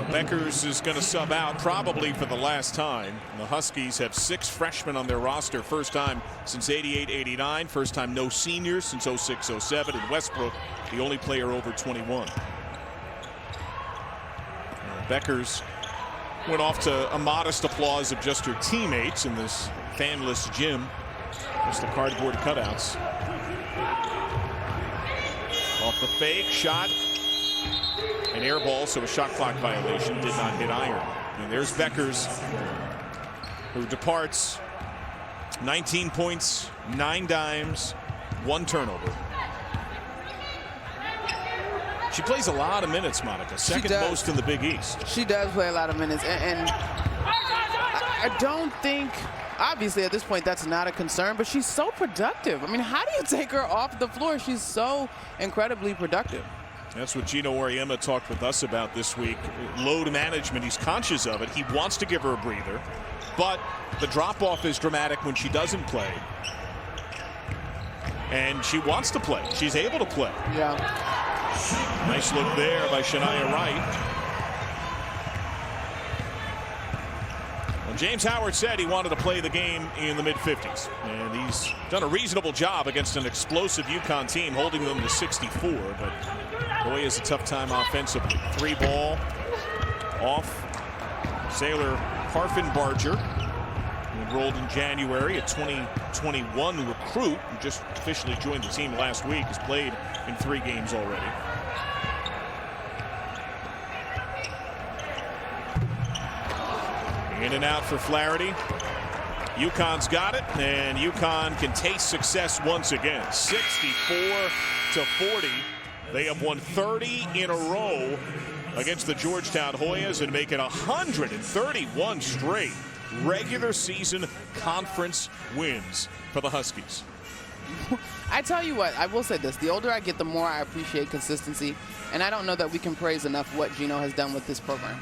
Beckers is going to sub out probably for the last time. The Huskies have 6 freshmen on their roster. First time since 88-89. First time no seniors since 06-07. And Westbrook, the only player over 21. Beckers went off to a modest applause of just her teammates in this fanless gym. Just the cardboard cutouts. Off the fake shot. An air ball, so a shot clock violation, did not hit iron. And there's Beckers, who departs 19 points, 9 dimes, 1 turnover. She plays a lot of minutes, Monica. Second most in the Big East. She does play a lot of minutes. And I don't think, obviously at this point that's not a concern, but she's so productive. I mean, how do you take her off the floor? She's so incredibly productive. That's what Gino Auriemma talked with us about this week. Load management, he's conscious of it. He wants to give her a breather, but the drop-off is dramatic when she doesn't play. And she wants to play. She's able to play. Yeah. Nice look there by Shania Wright. Well, James Howard said he wanted to play the game in the mid-50s. And he's done a reasonable job against an explosive Uconn team, holding them to 64. But boy, is a tough time offensively. 3 ball off. Sailor Parfin-Barger, enrolled in January, a 2021 recruit who just officially joined the team last week, has played in 3 games already. In and out for Flaherty. UConn's got it, and UConn can taste success once again. 64-40. They have won 30 in a row against the Georgetown Hoyas and make it 131 straight regular season conference wins for the Huskies. I tell you what, I will say this. The older I get, the more I appreciate consistency. And I don't know that we can praise enough what Gino has done with this program.